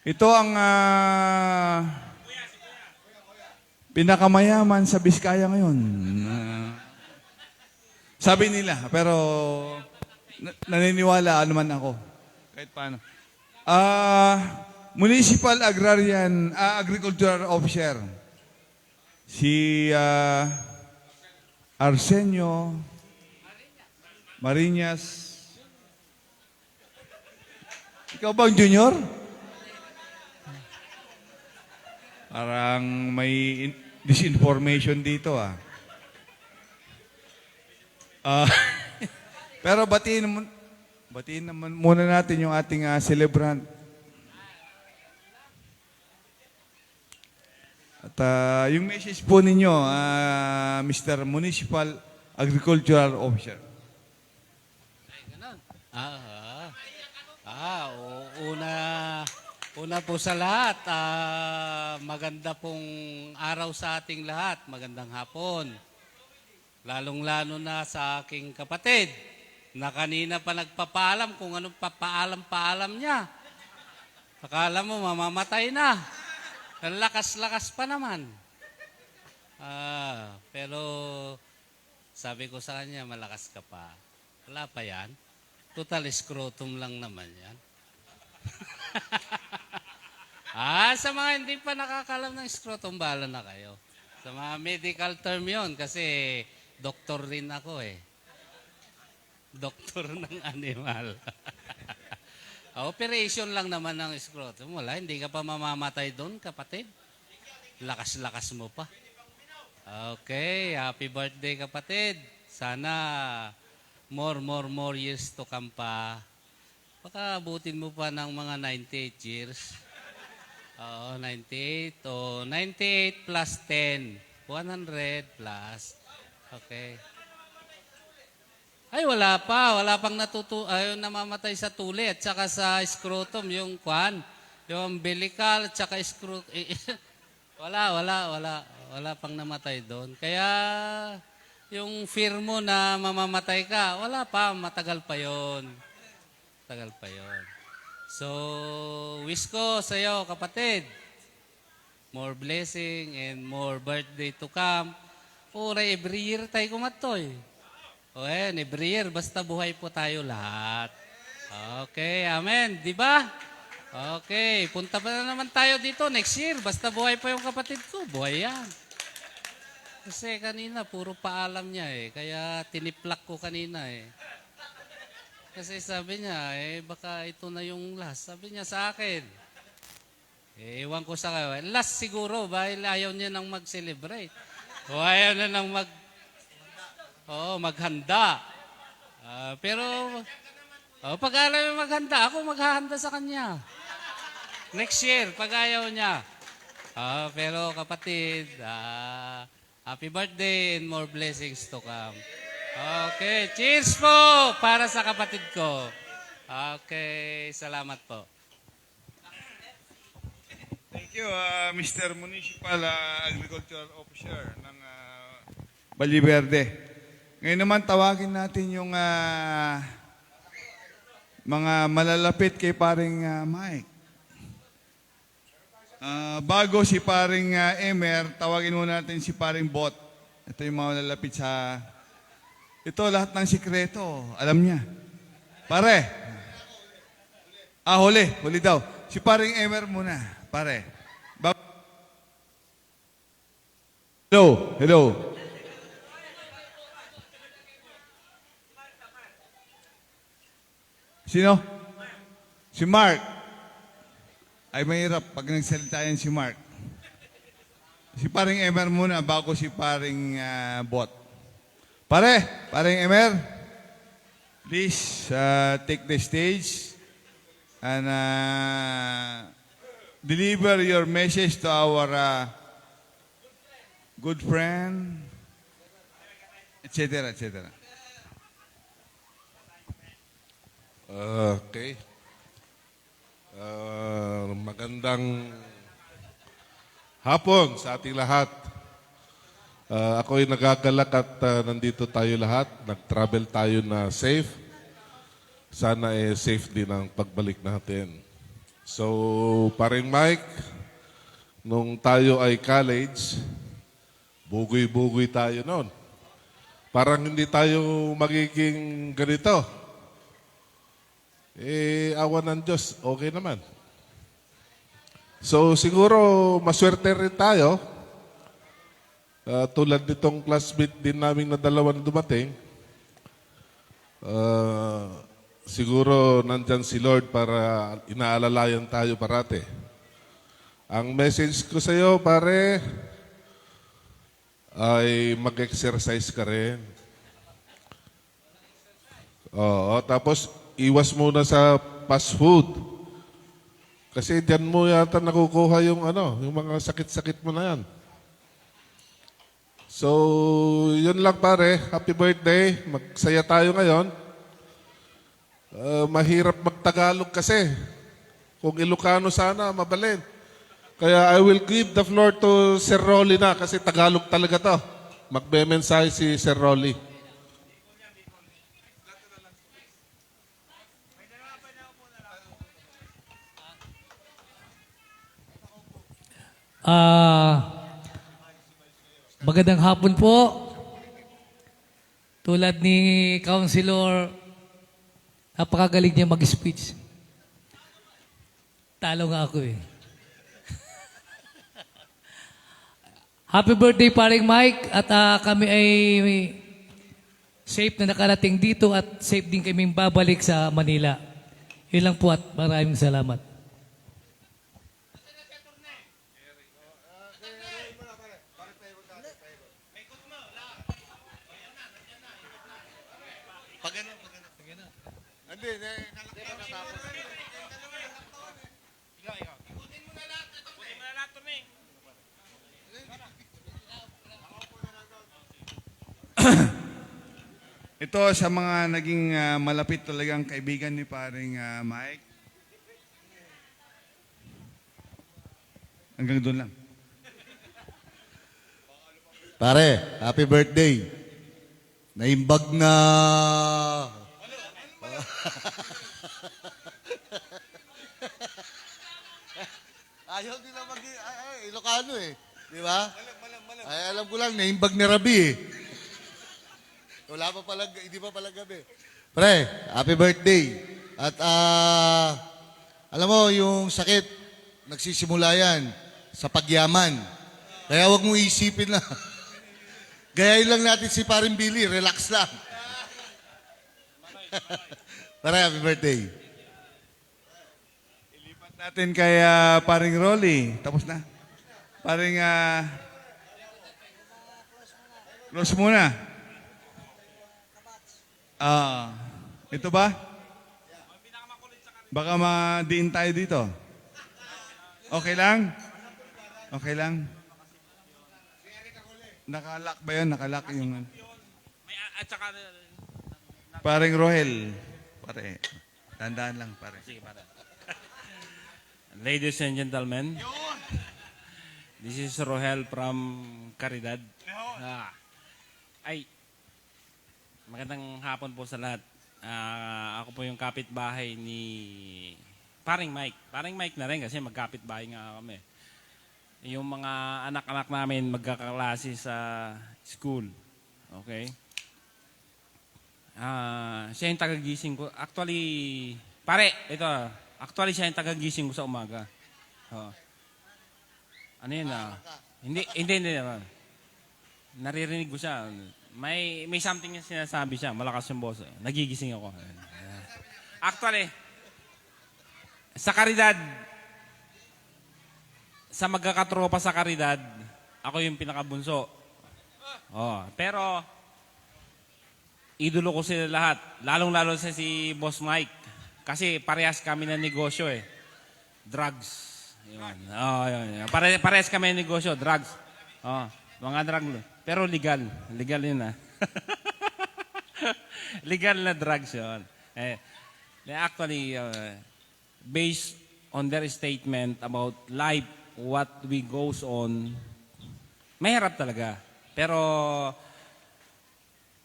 ito ang pinakamayaman sa Biskaya ngayon. Sabi nila, pero naniniwala naman ako. Kahit paano. Municipal Agrarian, Agricultural Officer. Si Arsenio Marinas. Ikaw bang junior? Parang may disinformation dito ah. Pero batiin naman muna natin yung ating celebrant. At yung message po ninyo, Mr. Municipal Agricultural Officer. Una po sa lahat, maganda pong araw sa ating lahat. Magandang hapon. Lalong-lalo na sa aking kapatid na kanina pa nagpapaalam kung anong papaalam-paalam niya. Akala mo mamamatay na. Ang lakas-lakas pa naman. Pero sabi ko sa kanya, malakas ka pa. Wala pa yan. Total scrotum lang naman yan. Sa mga hindi pa nakakalam ng scrotum, bahala na kayo. Sa mga medical term yon kasi doktor rin ako eh. Doktor ng animal. Operation lang naman ng scrotum. Wala, hindi ka pa mamamatay doon, kapatid. Lakas-lakas mo pa. Okay, happy birthday, kapatid. Sana more years to come pa. Baka abutin mo pa ng mga 98 years. 98. 98 plus 10. 100 plus. Okay. Ay, wala pa. Wala pang namamatay sa tuli at saka sa scrotum, yung kwan. Yung umbilical at saka scrotum. Wala pang namatay doon. Kaya, yung fear mo na mamamatay ka, wala pa. Matagal pa yon. Tagal pa yon. So, wish ko sa iyo, kapatid, more blessing and more birthday to come. Every year tayo kumatoy. Every year, basta buhay po tayo lahat. Okay, amen. Di ba? Okay, punta pa na naman tayo dito next year. Basta buhay pa yung kapatid ko, buhay yan. Kasi kanina, puro paalam niya eh. Kaya tiniplak ko kanina eh. Kasi sabi niya, baka ito na yung last. Sabi niya sa akin, ewan ko sa kayo. Last siguro, dahil ayaw niya nang mag-celebrate. O ayaw na nang maghanda. Pero, pag ayaw niya maghanda, ako maghahanda sa kanya. Next year, pag ayaw niya. Pero kapatid, happy birthday and more blessings to come. Okay, cheers po para sa kapatid ko. Okay, salamat po. Thank you. you, Mr. Municipal Agriculture Officer ng Baliverde. Ngayon naman tawagin natin yung mga malalapit kay paring Mike. Bago si paring Emer, tawagin muna natin si paring Bot. Ito yung mga malalapit sa... Ito lahat ng sikreto, alam niya. Pare. Huli. Huli daw. Si paring Emer muna, pare. Hello. Hello. Sino? Si Mark. Ay mahirap pag nagsalita yan si Mark. Si paring Emer muna bago si paring Bot. Paring Emer, please take the stage and deliver your message to our good friend, etc., etc. Okay. Magandang hapon sa ating lahat. Ako'y nagagalak at nandito tayo lahat. Nag-travel tayo na safe. Sana safe din ang pagbalik natin. So, paring Mike, nung tayo ay college, bugoy-bugoy tayo noon. Parang hindi tayo magiging ganito. Awa ng Diyos, okay naman. So siguro maswerte rin tayo. Tulad nitong classmate din namin na dalawa na dumating. Siguro nandyan si Lord para inaalalayan tayo parate. Ang message ko sa iyo, pare, ay mag-exercise ka rin. Tapos iwas muna sa fast food. Kasi diyan mo yata nakukuha yung yung mga sakit-sakit mo na yan. So, yun lang pare. Happy birthday. Magsaya tayo ngayon. Mahirap magtagalog kasi. Kung Ilocano sana, mabalin. Kaya I will give the floor to Sir Rolly na kasi Tagalog talaga to. Magbe-mensahe si Sir Rolly. Magandang hapon po. Tulad ni Councilor, napakagaling niya mag-speech. Talo nga ako eh. Happy birthday paring Mike at kami ay safe na nakarating dito at safe din kaming babalik sa Manila. Yun lang po at maraming salamat. Ito sa mga naging malapit talagang kaibigan ni paring Mike. Hanggang doon lang. Pare, happy birthday. Naimbag na... Ayaw nila Ilocano eh. Di ba? Ay, alam ko lang, naimbag na Rabi eh. Wala pa pala, hindi pa pala gabi. Pre, happy birthday. At alam mo, yung sakit, nagsisimula yan sa pagyaman. Kaya wag mong isipin na. Gayahin lang natin si Paring Billy, relax lang. Pare, happy birthday. Ilipat natin kay paring Rolly. Tapos na. Paring close muna. Ito ba? Baka madiin tayo dito. Okay lang? Okay lang? Nakalock ba yun? Nakalock yung... Paring Rohel. Pare, tandaan lang pare. Ladies and gentlemen, This is Rohel from Caridad. Ay, magandang hapon po sa lahat. Ako po yung kapitbahay ni Paring Mike. Paring Mike na rin kasi magkapitbahay nga kami. Yung mga anak-anak namin magkakaklase sa school. Okay? Siya yung tagagising ko. Actually, actually siya yung tagagising ko sa umaga. Ano yun Hindi naman. Naririnig ko siya. May something yung sinasabi siya. Malakas yung boss. Nagigising ako. Actually, sa Caridad, sa magkakatropa sa Caridad, ako yung pinakabunso. Pero, idolo ko sila lahat. Lalong-lalo si Boss Mike. Kasi parehas kami ng negosyo eh. Drugs. Yun. Yun. Parehas kami ng negosyo, drugs. Mga drugs. Pero legal. Legal yun legal na drugs yun. Actually, based on their statement about life, what we goes on, mahirap talaga. Pero,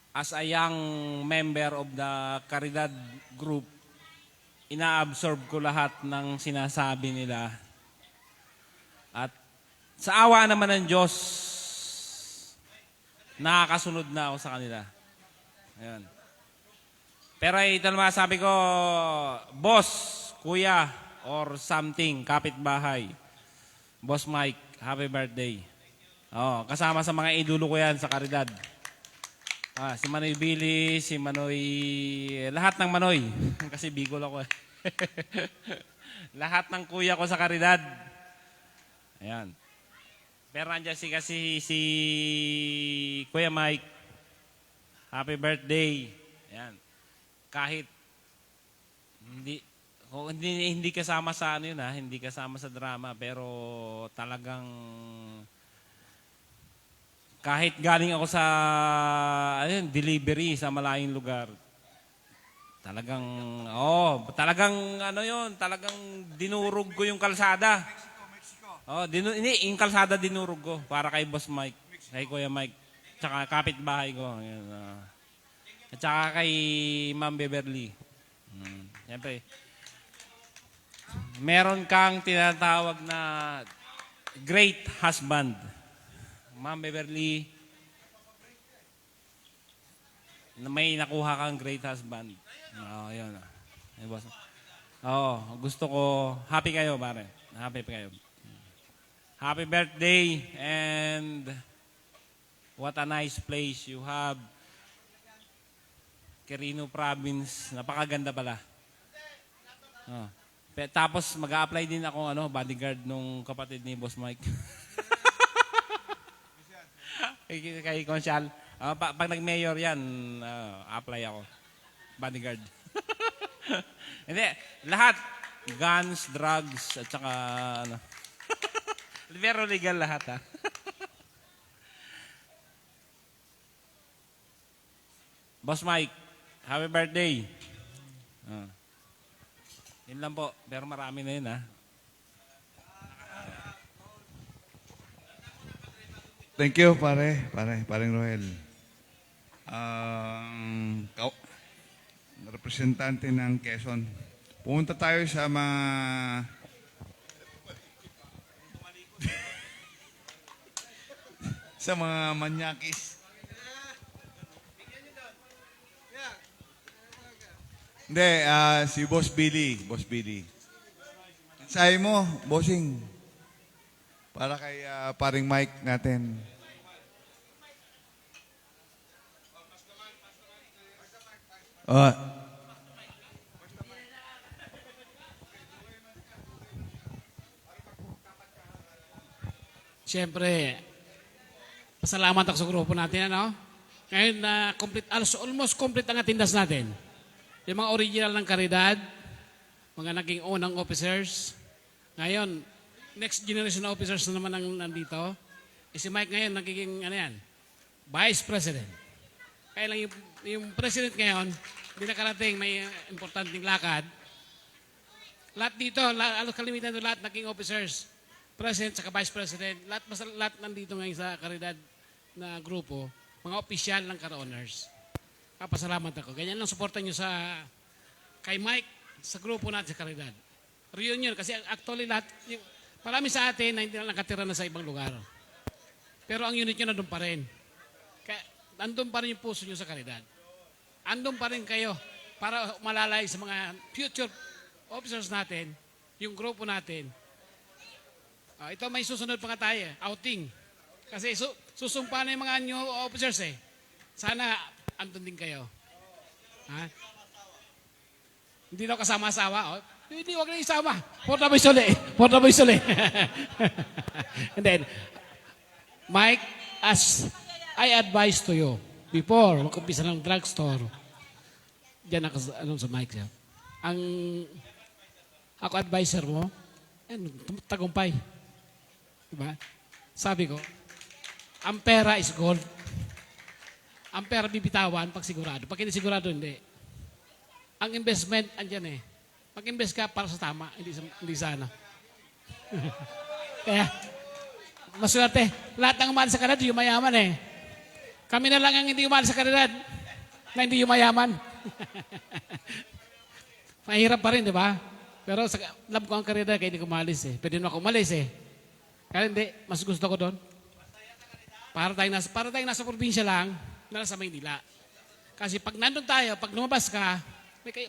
as a young member of the Caridad group, ina-absorb ko lahat ng sinasabi nila. At sa awa naman ng Diyos, nakakasunod na ako sa kanila. Ayan. Pero ito naman sabi ko, boss, kuya, or something, kapitbahay. Boss Mike, happy birthday. Kasama sa mga idolo ko yan sa Caridad. Si Manoy Billy, si Manoy, lahat ng Manoy. Kasi Bicol ako eh. Lahat ng kuya ko sa Caridad. Ayan. Pero nandiyan si Kuya Mike. Happy birthday. Ayan. Kahit hindi kasama sa hindi kasama sa drama, pero talagang kahit galing ako sa delivery sa malayong lugar, talagang talagang dinurog ko yung kalsada. Yung kalsada dinurog ko para kay Boss Mike, kay Kuya Mike, tsaka kapitbahay ko. Ayan, at tsaka kay Ma'am Beverly. Siyempre, meron kang tinatawag na great husband. Ma'am Beverly, may nakuha kang great husband. Yun. Gusto ko, happy kayo, pare. Happy kayo. Happy birthday and what a nice place you have. Quirino Province, napakaganda pala. Tapos mag-a-apply din ako bodyguard nung kapatid ni Boss Mike. Kay Consyal. Pag nag-mayor yan, apply ako. Bodyguard. Hindi, lahat. Guns, drugs, at saka pero legal lahat Boss Mike, happy birthday. Yun lang po, pero marami na yun Thank you, paring Roel. Representante ng Quezon. Pumunta tayo sa mga sa mga manyakis. Hindi, si Boss Billy. Say mo, bossing. Para kay paring Mike natin. Siyempre, pasalamat ako sa grupo natin, Ngayon na almost complete ang attendance natin. Yung mga original ng Caridad, mga naging unang officers. Ngayon, next generation na officers na naman ang nandito. Si Mike ngayon nagiging Vice President. Kaya lang yung President ngayon, hindi nakarating, may importanteng lakad. Lahat dito, kalimitan doon lahat naging officers. President saka Vice President, lahat nandito ngayon sa Caridad na grupo, mga opisyal ng Car-Owners. Papasalamat ako. Ganyan lang suportan nyo kay Mike sa grupo natin sa Caridad. Reunion, kasi actually lahat, marami sa atin na hindi na nakatira na sa ibang lugar. Pero ang unit nyo nandun pa rin. Kaya, nandun pa rin yung puso nyo sa Caridad. Andun pa rin kayo para malalay sa mga future officers natin, yung grupo natin. Ito may susunod pa nga tayo, outing. Kasi susumpa na yung mga new officers eh. Sana andun din kayo. Ha? Hindi daw kasama asawa. Oh. Hindi, wag na isama. Porta boy suli. Porta boy suli. And then, Mike, as I advise to you, before mag-umpisa ng drugstore, diyan ako sa Mike siya. Ako advisor mo, tagumpay. Diba? Sabi ko, ang pera is gold. Ang pera bibitawan pag sigurado. Pag hindi sigurado, hindi. Ang investment, andyan eh. Mag-invest ka para sa tama, hindi sana. Kaya, maswerte. Lahat ng umahal sa kanad, yung mayaman eh. Kami na lang ang hindi umahal sa kanad na hindi yung mayaman. Mahirap pa rin, di ba? Pero love ko ang karera kaya hindi ko umalis eh. Pwede na ako umalis eh. Kaya hindi, mas gusto ko doon. Para tayong nasa probinsya lang, na nasa Maynila. Kasi pag nandun tayo, pag lumabas ka,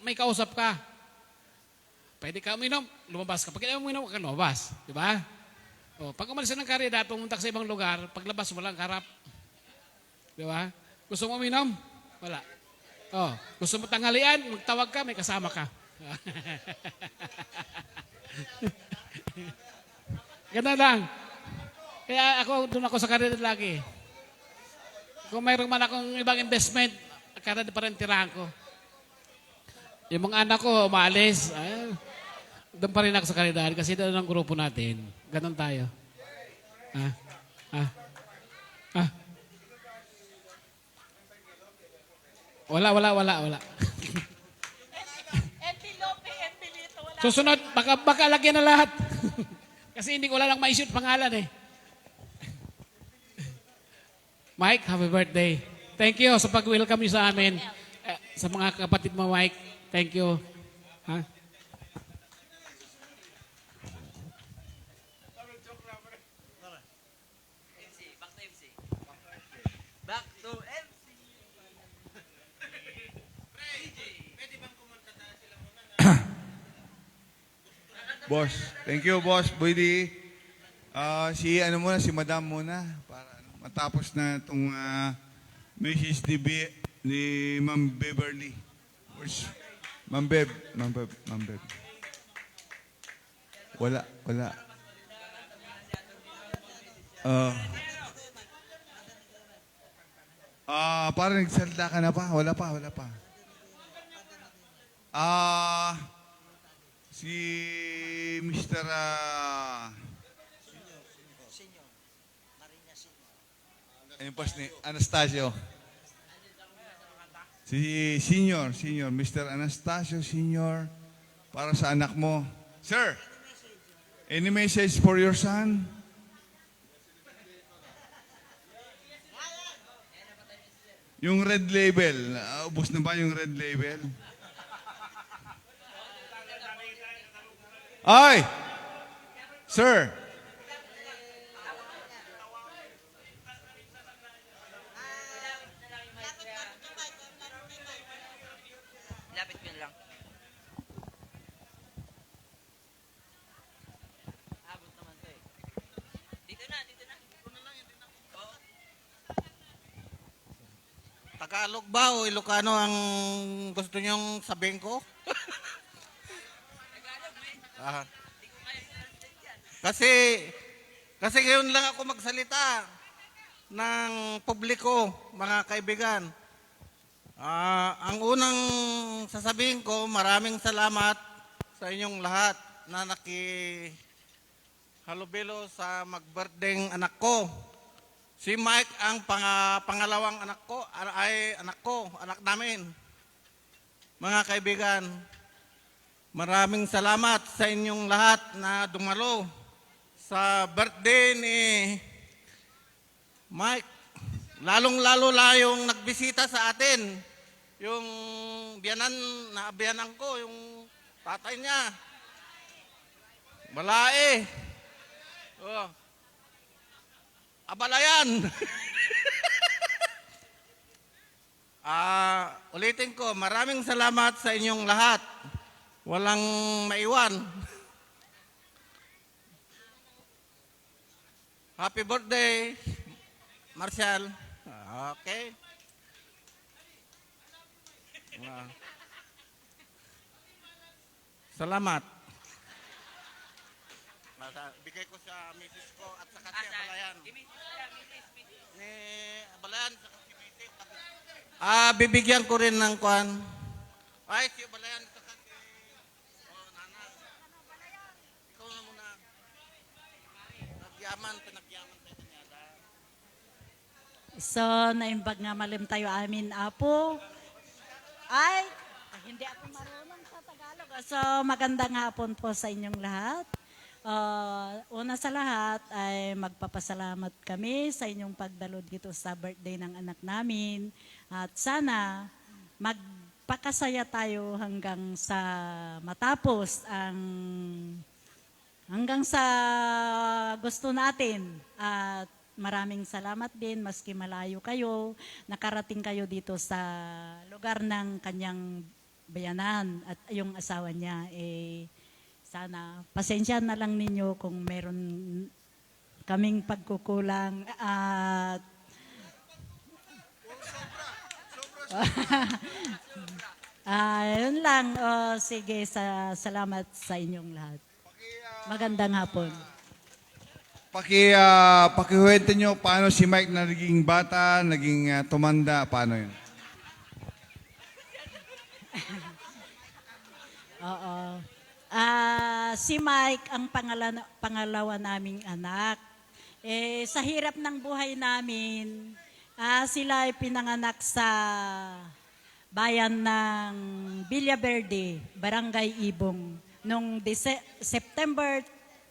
may kausap ka. Pwede ka uminom, lumabas ka. Pag hindi uminom, huwag ka lumabas. Di ba? O, pag umalis ng karera, pumunta ka sa ibang lugar, paglabas mo lang karap. Di ba? Gusto mo uminom? Wala. O, gusto mo tanghalian, magtawag ka, may kasama ka. Ganun lang. Kaya doon ako sa karera lagi. Kung mayroon man akong ibang investment, karera pa rin tirahan ko. Yung mga anak ko, umalis. Doon pa rin ako sa karera kasi doon ang grupo natin. Ganun tayo. Wala. Susunod, baka lagyan na lahat. Kasi hindi ko lang ma-issue pangalan eh. Mike, happy birthday. Thank you sa pag-welcome niyo sa amin. Sa mga kapatid mo, Mike. Thank you. Ha? Back to MC. Boss, thank you, Boss Buddy. Si Madam muna para matapos na itong message ni Ma'am Beverly. Ma'am Beb. Wala. Parang nagsalita ka na pa? Wala pa. Si Mr. Ayun pa ni Anastasio. Si Senior, Mr. Anastasio Senior, para sa anak mo. Sir, any message for your son? Yung red label, ubos na ba yung red label? Ay! Sir! Lapit ko lang. Abot naman to eh. Dito na. Tagalog ba o Ilocano ang gusto niyong sabihin ko? Kasi ngayon lang ako magsalita ng publiko, mga kaibigan. Ang unang sasabihin ko, maraming salamat sa inyong lahat na nakihalubilo sa mag-birthday anak ko. Si Mike ang pangalawang anak namin. Mga kaibigan, maraming salamat sa inyong lahat na dumalo sa birthday ni Mike. Lalong-lalo la yung nagbisita sa atin. Yung biyanan ko, yung tatay niya. Balae. Oh. Abalayan. Ulitin ko, maraming salamat sa inyong lahat. Walang maiwan. Happy birthday, Marshall. Okay. Salamat. Bigay ko sa misis ko at saka si Abalayan. Ni Abalayan, saka si misis. Bibigyan ko rin ng kwan. Ay, si Abalayan, saka si Nana. Ikaw na muna. Pinagyaman tayo niya. So, naimbag nga malim tayo amin, Apo. Ay, hindi ako marunong sa Tagalog. So, magandang hapon po sa inyong lahat. Una sa lahat ay magpapasalamat kami sa inyong pagdalo dito sa birthday ng anak namin. At sana magpakasaya tayo hanggang sa matapos hanggang sa gusto natin. At maraming salamat din maski malayo kayo, nakarating kayo dito sa lugar ng kanyang bayanan at yung asawa niya. Sana pasensya na lang ninyo kung meron kaming pagkukulang at yun lang. Sige, salamat sa inyong lahat. Magandang hapon. Pakihuwento nyo paano si Mike naging bata, naging tumanda, paano yun? Oo. Si Mike ang pangalawa naming anak. Sa hirap ng buhay namin, sila ay pinanganak sa bayan ng Villaverde, Barangay Ibong, noong September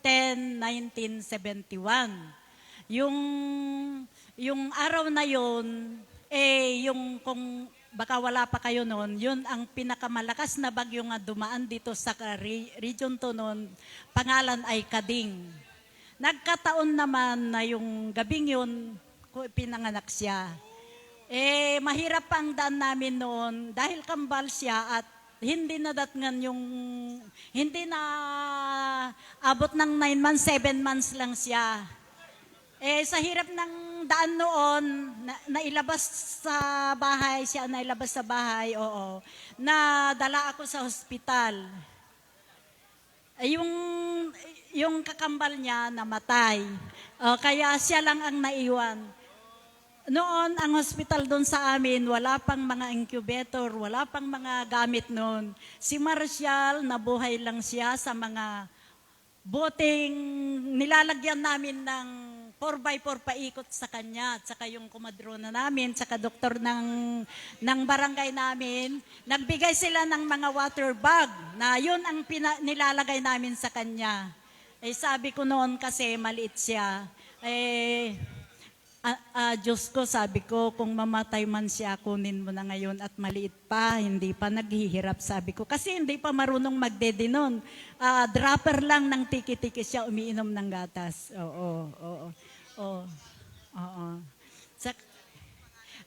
10, 1971. Yung araw na yun, kung baka wala pa kayo noon, yun ang pinakamalakas na bagyo nga dumaan dito sa region to noon, pangalan ay Kading. Nagkataon naman na yung gabing yun, pinanganak siya. Mahirap pa ang daan namin noon dahil kambal siya at hindi na hindi na abot ng 9 months, 7 months lang siya. Sa hirap ng daan noon, nailabas sa bahay, siya nailabas sa bahay, oo. Nadala ako sa hospital. Yung kakambal niya namatay. Kaya siya lang ang naiwan. Noon, ang hospital doon sa amin, wala pang mga incubator, wala pang mga gamit noon. Si Marshall, nabuhay lang siya sa mga boteng nilalagyan namin ng 4x4 paikot sa kanya, at saka yung kumadrona namin, saka doktor ng barangay namin, nagbigay sila ng mga water bag na yun ang nilalagay namin sa kanya. Sabi ko noon kasi maliit siya, Diyos ko, sabi ko, kung mamatay man siya, kunin mo na ngayon at maliit pa, hindi pa naghihirap, sabi ko. Kasi hindi pa marunong magdede noon. Dropper lang ng tiki-tiki siya, umiinom ng gatas. Oo.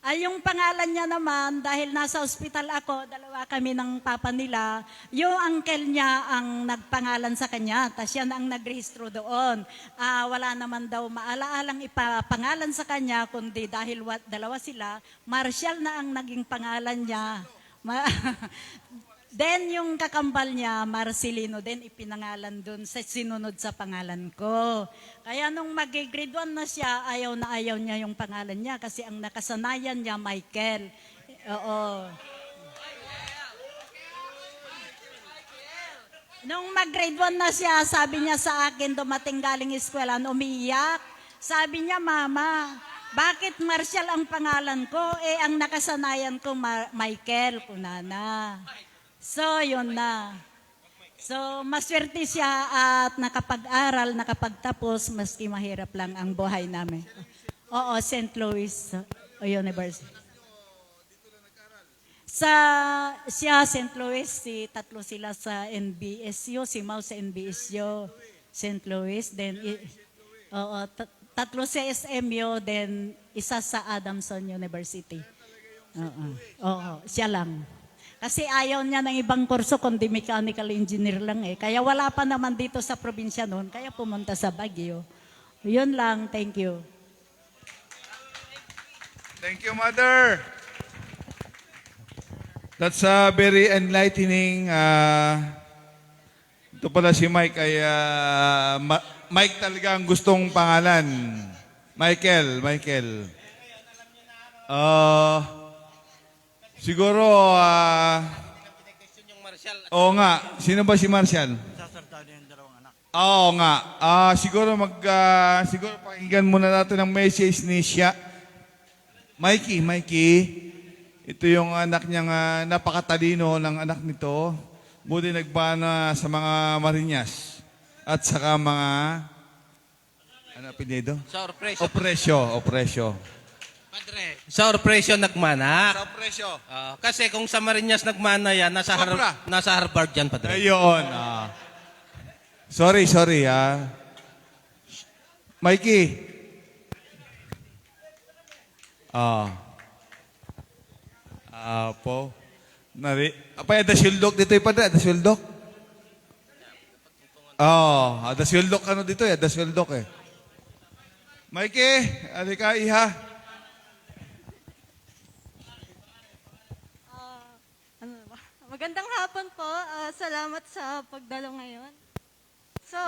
Yung pangalan niya naman, dahil nasa ospital ako, dalawa kami ng papa nila, yung uncle niya ang nagpangalan sa kanya, tapos siya na ang nagrehistro doon. Wala naman daw maalaalang ipapangalan sa kanya, kundi dahil dalawa sila, Marshall na ang naging pangalan niya. Then yung kakambal niya, Marcelino, then ipinangalan doon sa sinunod sa pangalan ko. Kaya nung mag-grade 1 na siya, ayaw na ayaw niya yung pangalan niya kasi ang nakasanayan niya, Michael. Oo. Nung mag-grade 1 na siya, sabi niya sa akin, dumating galing eskwela, umiiyak. Sabi niya, Mama, bakit Marshall ang pangalan ko? Ang nakasanayan ko, Michael, kunana. So, yun na. So, maswerte siya at nakapag-aral, nakapagtapos, maski mahirap lang ang buhay namin. Oo, St. Louis University. Siya, St. Louis, tatlo sila sa NBSU, si Mau sa NBSU, St. Louis, then, tatlo sa SMU, then isa sa Adamson University. Oo, siya lang. Kasi ayaw niya ng ibang kurso kundi mechanical engineer lang eh. Kaya wala pa naman dito sa probinsya noon, kaya pumunta sa Baguio. Yun lang, thank you. Thank you, Mother. That's very enlightening. Ito pala si Mike ay Mike talaga ang gustong pangalan. Michael. Siguro, oo nga. Sino ba si Marshall? Oo nga. Siguro pakinggan muna natin ang message ni siya. Mikey. Ito yung anak niyang napakatalino ng anak nito. Buti nagbana sa mga Marinas. At saka mga, ano apelyido? Opresyo. Padre, sa Orpresyo nagmana. Sa Opresyo. Kasi kung sa Marinas nagmana yan, nasa Harvard yan, Padre. Ayun. Sorry. Mikey. Po. Adasuldok dito yung padre. Adasuldok. Adasuldok ano dito eh. Adasuldok eh. Mikey, alika iha. Magandang hapon po. Salamat sa pagdalo ngayon. So,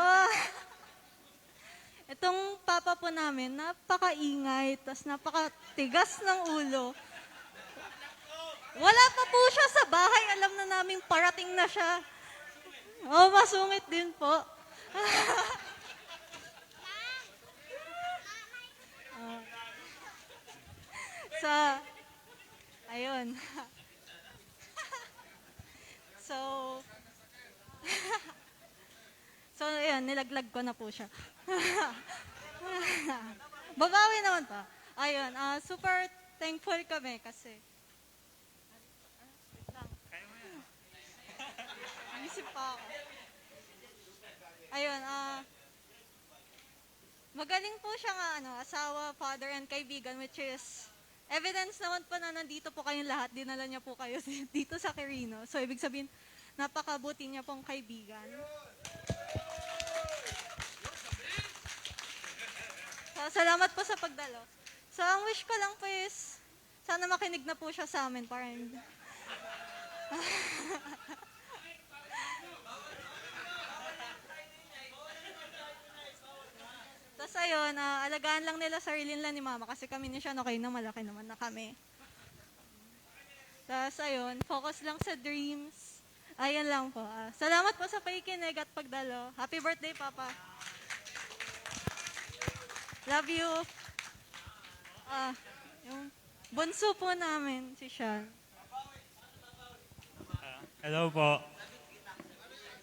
itong papa po namin, napakaingay, tas napakatigas ng ulo. Wala pa po siya sa bahay. Alam na naming parating na siya. Masungit din po. Ayun. So, ayan, nilaglag ko na po siya. Babawi naman pa. Ayun, super thankful kami kasi. Isip pa ako. Ayun, magaling po siya nga, asawa, father, and kaibigan, which is evidence naman po na nandito po kayong lahat. Dinala niya po kayo dito sa Quirino. So, ibig sabihin, napakabuti niya pong kaibigan. So, salamat po sa pagdalo. So, ang wish ko lang po is, sana makinig na po siya sa amin para hindi. Tapos ayun, alagaan lang nila sarili nila ni Mama kasi kami ni Sean okay na, malaki naman na kami. Tapos ayun, focus lang sa dreams. Ayan lang po. Salamat po sa pakikinig at pagdalo. Happy birthday, Papa. Love you. Yung bunso po namin, si Sean. Hello po.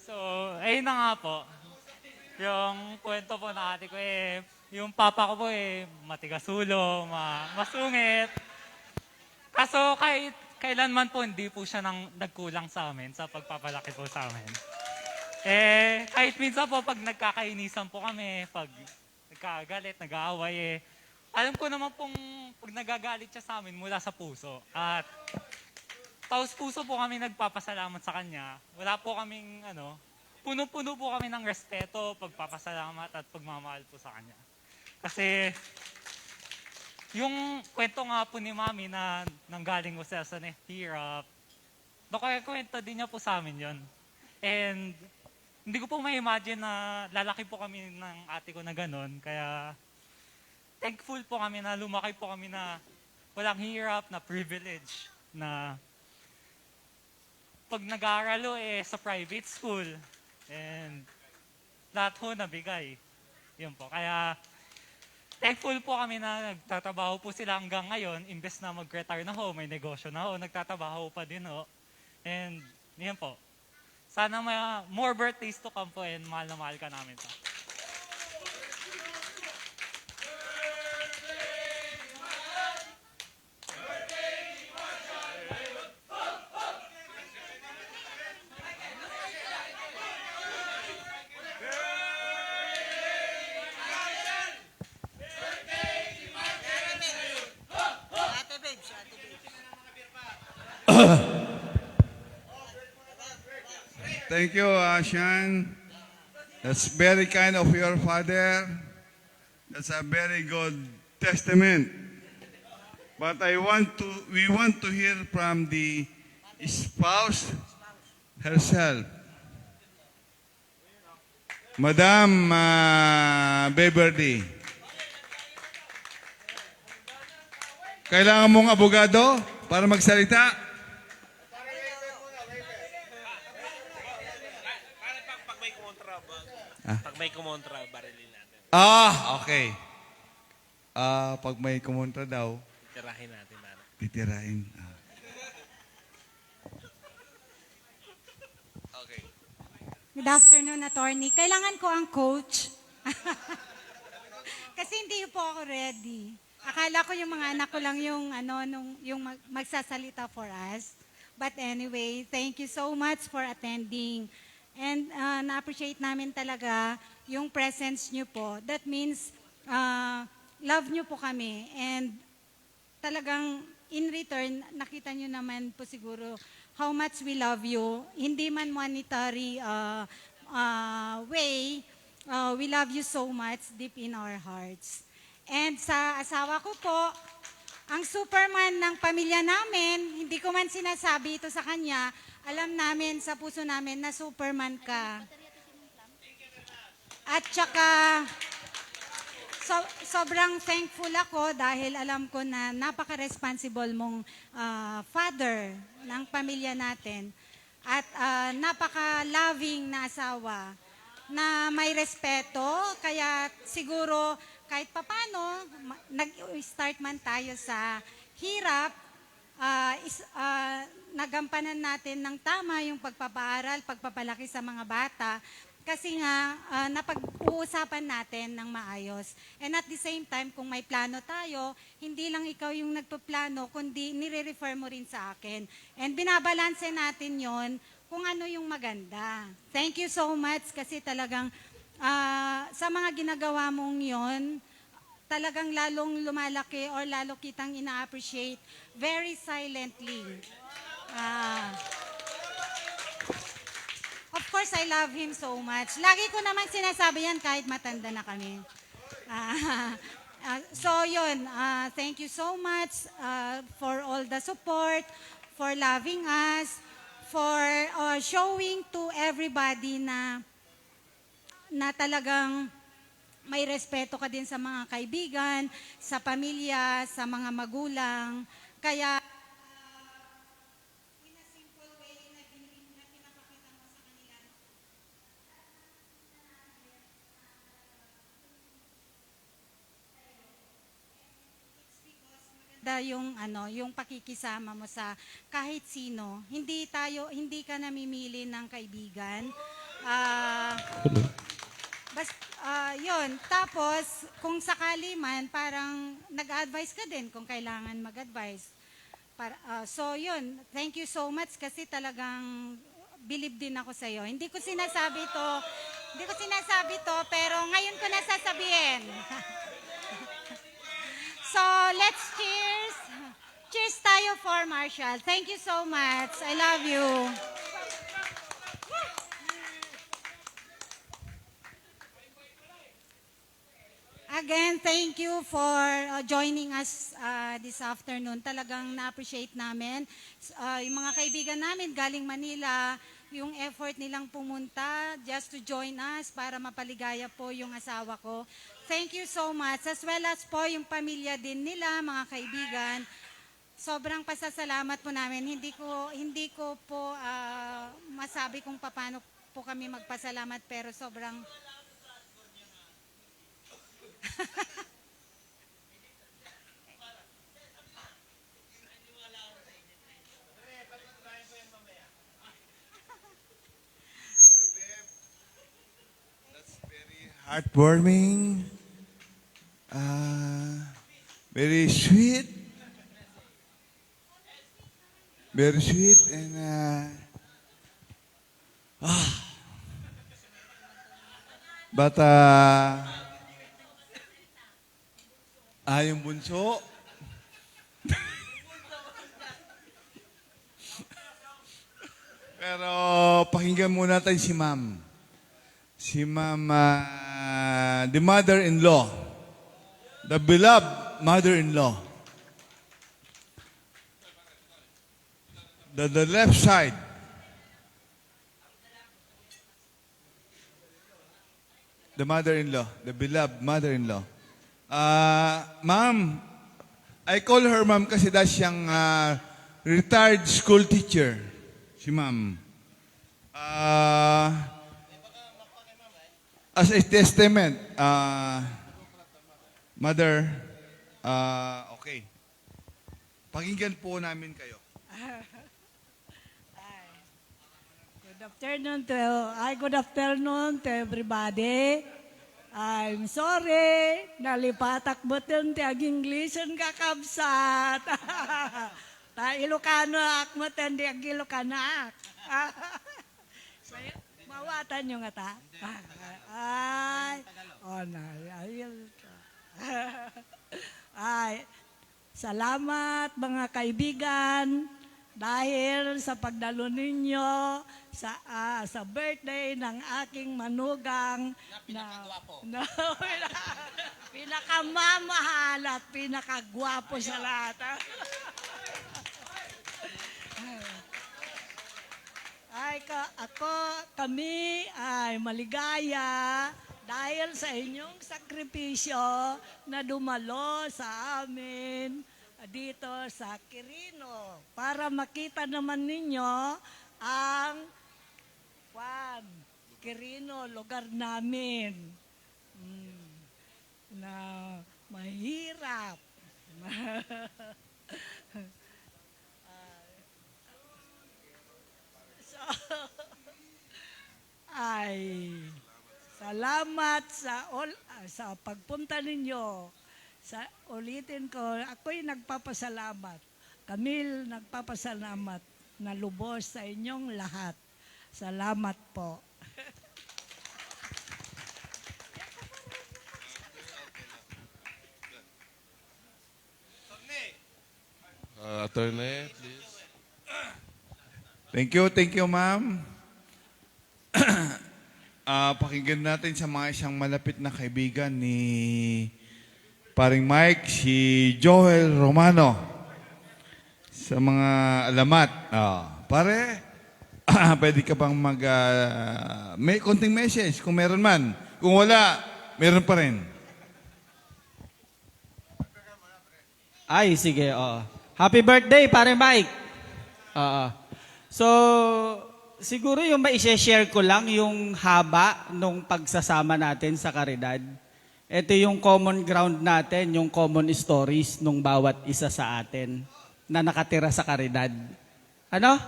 So, ayun na nga po. Yung kwento po na ate ko yung papa ko po matigas ulo, masungit. Kaso kahit kailanman po hindi po siya nagkulang sa amin sa pagpapalaki po sa amin. Kahit minsan po pag nagkakainisan po kami, pag nagkagalit, nag-aaway alam ko naman pong pag nagagalit siya sa amin mula sa puso. At taos puso po kami nagpapasalamat sa kanya. Wala po kaming puno-puno po kami ng respeto, pagpapasalamat at pagmamahal po sa kanya. Kasi yung kwento nga po ni Mami na nanggaling ko sa hirap, kwento din niya po sa amin yun. And hindi ko po ma-imagine na lalaki po kami ng ate ko na ganun. Kaya thankful po kami na lumaki po kami na walang hirap, na privilege, na pag nag-aaral sa private school. And lahat ho nabigay. Yun po. Kaya thankful po kami na nagtatrabaho po sila hanggang ngayon. Imbes na mag-retire na ho, may negosyo na ho, nagtatrabaho pa din ho. And yun po. Sana may more birthdays to come po and mahal na mahal ka namin pa. Ate Babes, Ate Babes. Thank you, Sean. That's very kind of your father. That's a very good testament. But we want to hear from the spouse herself. Madam Beverly. Kailangan mong abogado para magsalita? Pag may kumontra, barilin natin. Okay. Pag may kumontra daw, Titirahin natin. titirahin. Good afternoon, attorney. Kailangan ko ang coach. Kasi hindi po ako ready. Akala ko yung mga anak ko lang yung magsasalita for us. But anyway, thank you so much for attending. And na-appreciate namin talaga yung presence nyo po. That means love nyo po kami. And talagang in return, nakita nyo naman po siguro how much we love you. Hindi man monetary way, we love you so much deep in our hearts. And sa asawa ko po, ang Superman ng pamilya namin, hindi ko man sinasabi ito sa kanya, alam namin sa puso namin na Superman ka. At saka, sobrang thankful ako dahil alam ko na napaka-responsible mong father ng pamilya natin at napaka-loving na asawa na may respeto, kaya siguro kahit papano, nag-start man tayo sa hirap, nagampanan natin ng tama yung pagpapaaral, pagpapalaki sa mga bata, kasi nga napag-uusapan natin ng maayos. And at the same time, kung may plano tayo, hindi lang ikaw yung nagpaplano, kundi nire-refer mo rin sa akin. And binabalanse natin yon kung ano yung maganda. Thank you so much kasi talagang sa mga ginagawa mong yon, talagang lalong lumalaki or lalo kitang ina-appreciate very silently. Of course, I love him so much. Lagi ko naman sinasabi yan kahit matanda na kami. So yun, thank you so much for all the support, for loving us, for showing to everybody na talagang may respeto ka din sa mga kaibigan, sa pamilya, sa mga magulang. Kaya, in a simple way na pinapakita mo sa kanila, it's because maganda yung pakikisama mo sa kahit sino. Hindi ka namimili ng kaibigan. Yun. Tapos, kung sakali man, parang nag-advise ka din kung kailangan mag-advise. So, yun. Thank you so much kasi talagang believe din ako sa'yo. Hindi ko sinasabi to, pero ngayon ko nasasabihin. So, let's cheers. Cheers tayo for Marshall. Thank you so much. I love you. Again, thank you for joining us this afternoon. Talagang na-appreciate namin. Yung mga kaibigan namin galing Manila, yung effort nilang pumunta just to join us para mapaligaya po yung asawa ko. Thank you so much. As well as po yung pamilya din nila, mga kaibigan. Sobrang pasasalamat po namin. Hindi ko po masabi kung paano po kami magpasalamat, pero sobrang heartwarming, very sweet, and but yung bunso. Pero pakinggan muna tayo si Ma'am. Si Ma'am, the mother-in-law. The beloved mother-in-law. The left side. The mother-in-law. The beloved mother-in-law. Ma'am, I call her ma'am kasi dahil siyang retired school teacher. Si ma'am. As a testament, mother, okay. Pakinggan po namin kayo. Good afternoon to everybody. I'm sorry, nalipatak buton ti ag-Englishan kakabsat. Ta Ilocano ak mo ten di ag Ilocano ak. Mawatan yung ata. Ay, ay, salamat mga kaibigan dahil sa pagdalo ninyo sa birthday ng aking manugang na pinakamamahal at pinakagwapo sa lahat. Kami ay maligaya dahil sa inyong sakripisyo na dumalo sa amin dito sa Quirino para makita naman ninyo ang Quirino, lugar namin na mahirap. Salamat sa pagpunta ninyo. Ulitin ko, ako'y nagpapasalamat. Camille, nagpapasalamat na lubos sa inyong lahat. Salamat po. Attorney, please. Thank you, ma'am. Pakinggan natin sa mga isang malapit na kaibigan ni Paring Mike, si Joel Romano. Sa mga alamat. Pare, pwede ka bang may konting message kung meron man. Kung wala, meron pa rin. Ay, sige. Happy birthday, Pare Mike. So, siguro yung ma-share ko lang yung haba nung pagsasama natin sa Caridad. Ito yung common ground natin, yung common stories nung bawat isa sa atin na nakatira sa Caridad. Ano?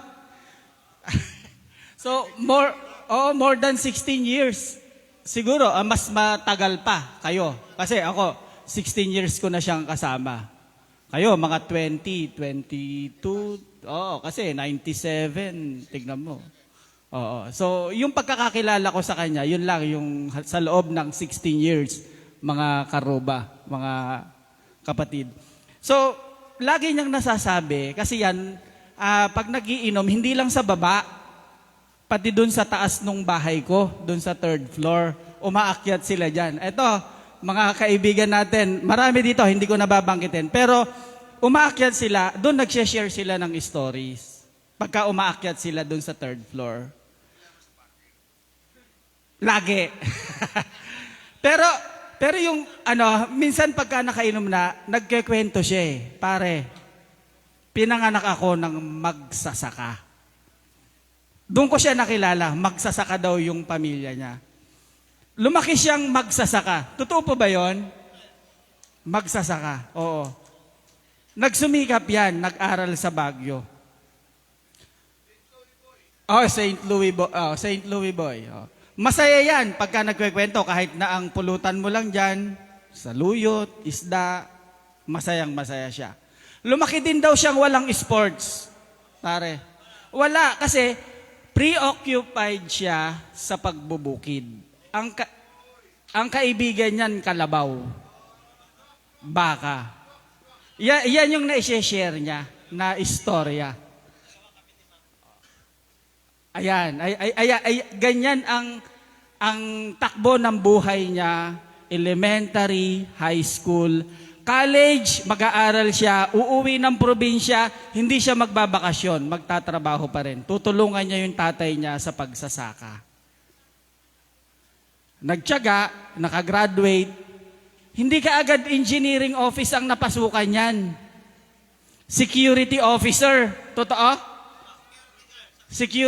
So, more than 16 years. Siguro, mas matagal pa kayo. Kasi ako, 16 years ko na siyang kasama. Kayo, mga 20, 22, kasi 97, tignan mo. So, yung pagkakakilala ko sa kanya, yun lang, yung sa loob ng 16 years, mga karoba, mga kapatid. So, lagi niyang nasasabi, kasi yan, pag nagiinom, hindi lang sa baba, pati dun sa taas nung bahay ko, dun sa 3rd floor, umaakyat sila dyan. Ito, mga kaibigan natin, marami dito, hindi ko nababanggitin, pero umaakyat sila, dun nag-share sila ng stories. Pagka umaakyat sila dun sa 3rd floor. Lagi. Pero yung, minsan pagka nakainom na, nagkikwento siya pare, pinanganak ako ng magsasaka. Doon ko siya nakilala, magsasaka daw yung pamilya niya. Lumaki siyang magsasaka. Totoo po ba yon? Magsasaka, oo. Nagsumikap yan, nag-aral sa Baguio. St. Louis Boy. Masaya yan pagka nagkikwento kahit na ang pulutan mo lang dyan, saluyot, isda, masayang masaya siya. Lumaki din daw siyang walang sports. Pare, wala kasi preoccupied siya sa pagbubukid. Ang kaibigan niyan kalabaw, baka. Yan yung na-share niya na istorya. Ayan, ganyan ang takbo ng buhay niya, elementary, high school, college, mag-aaral siya, uuwi ng probinsya, hindi siya magbabakasyon, magtatrabaho pa rin. Tutulungan niya yung tatay niya sa pagsasaka. Nagtiyaga, nakagraduate, hindi ka agad engineering office ang napasukan niyan. Security officer, totoo? Security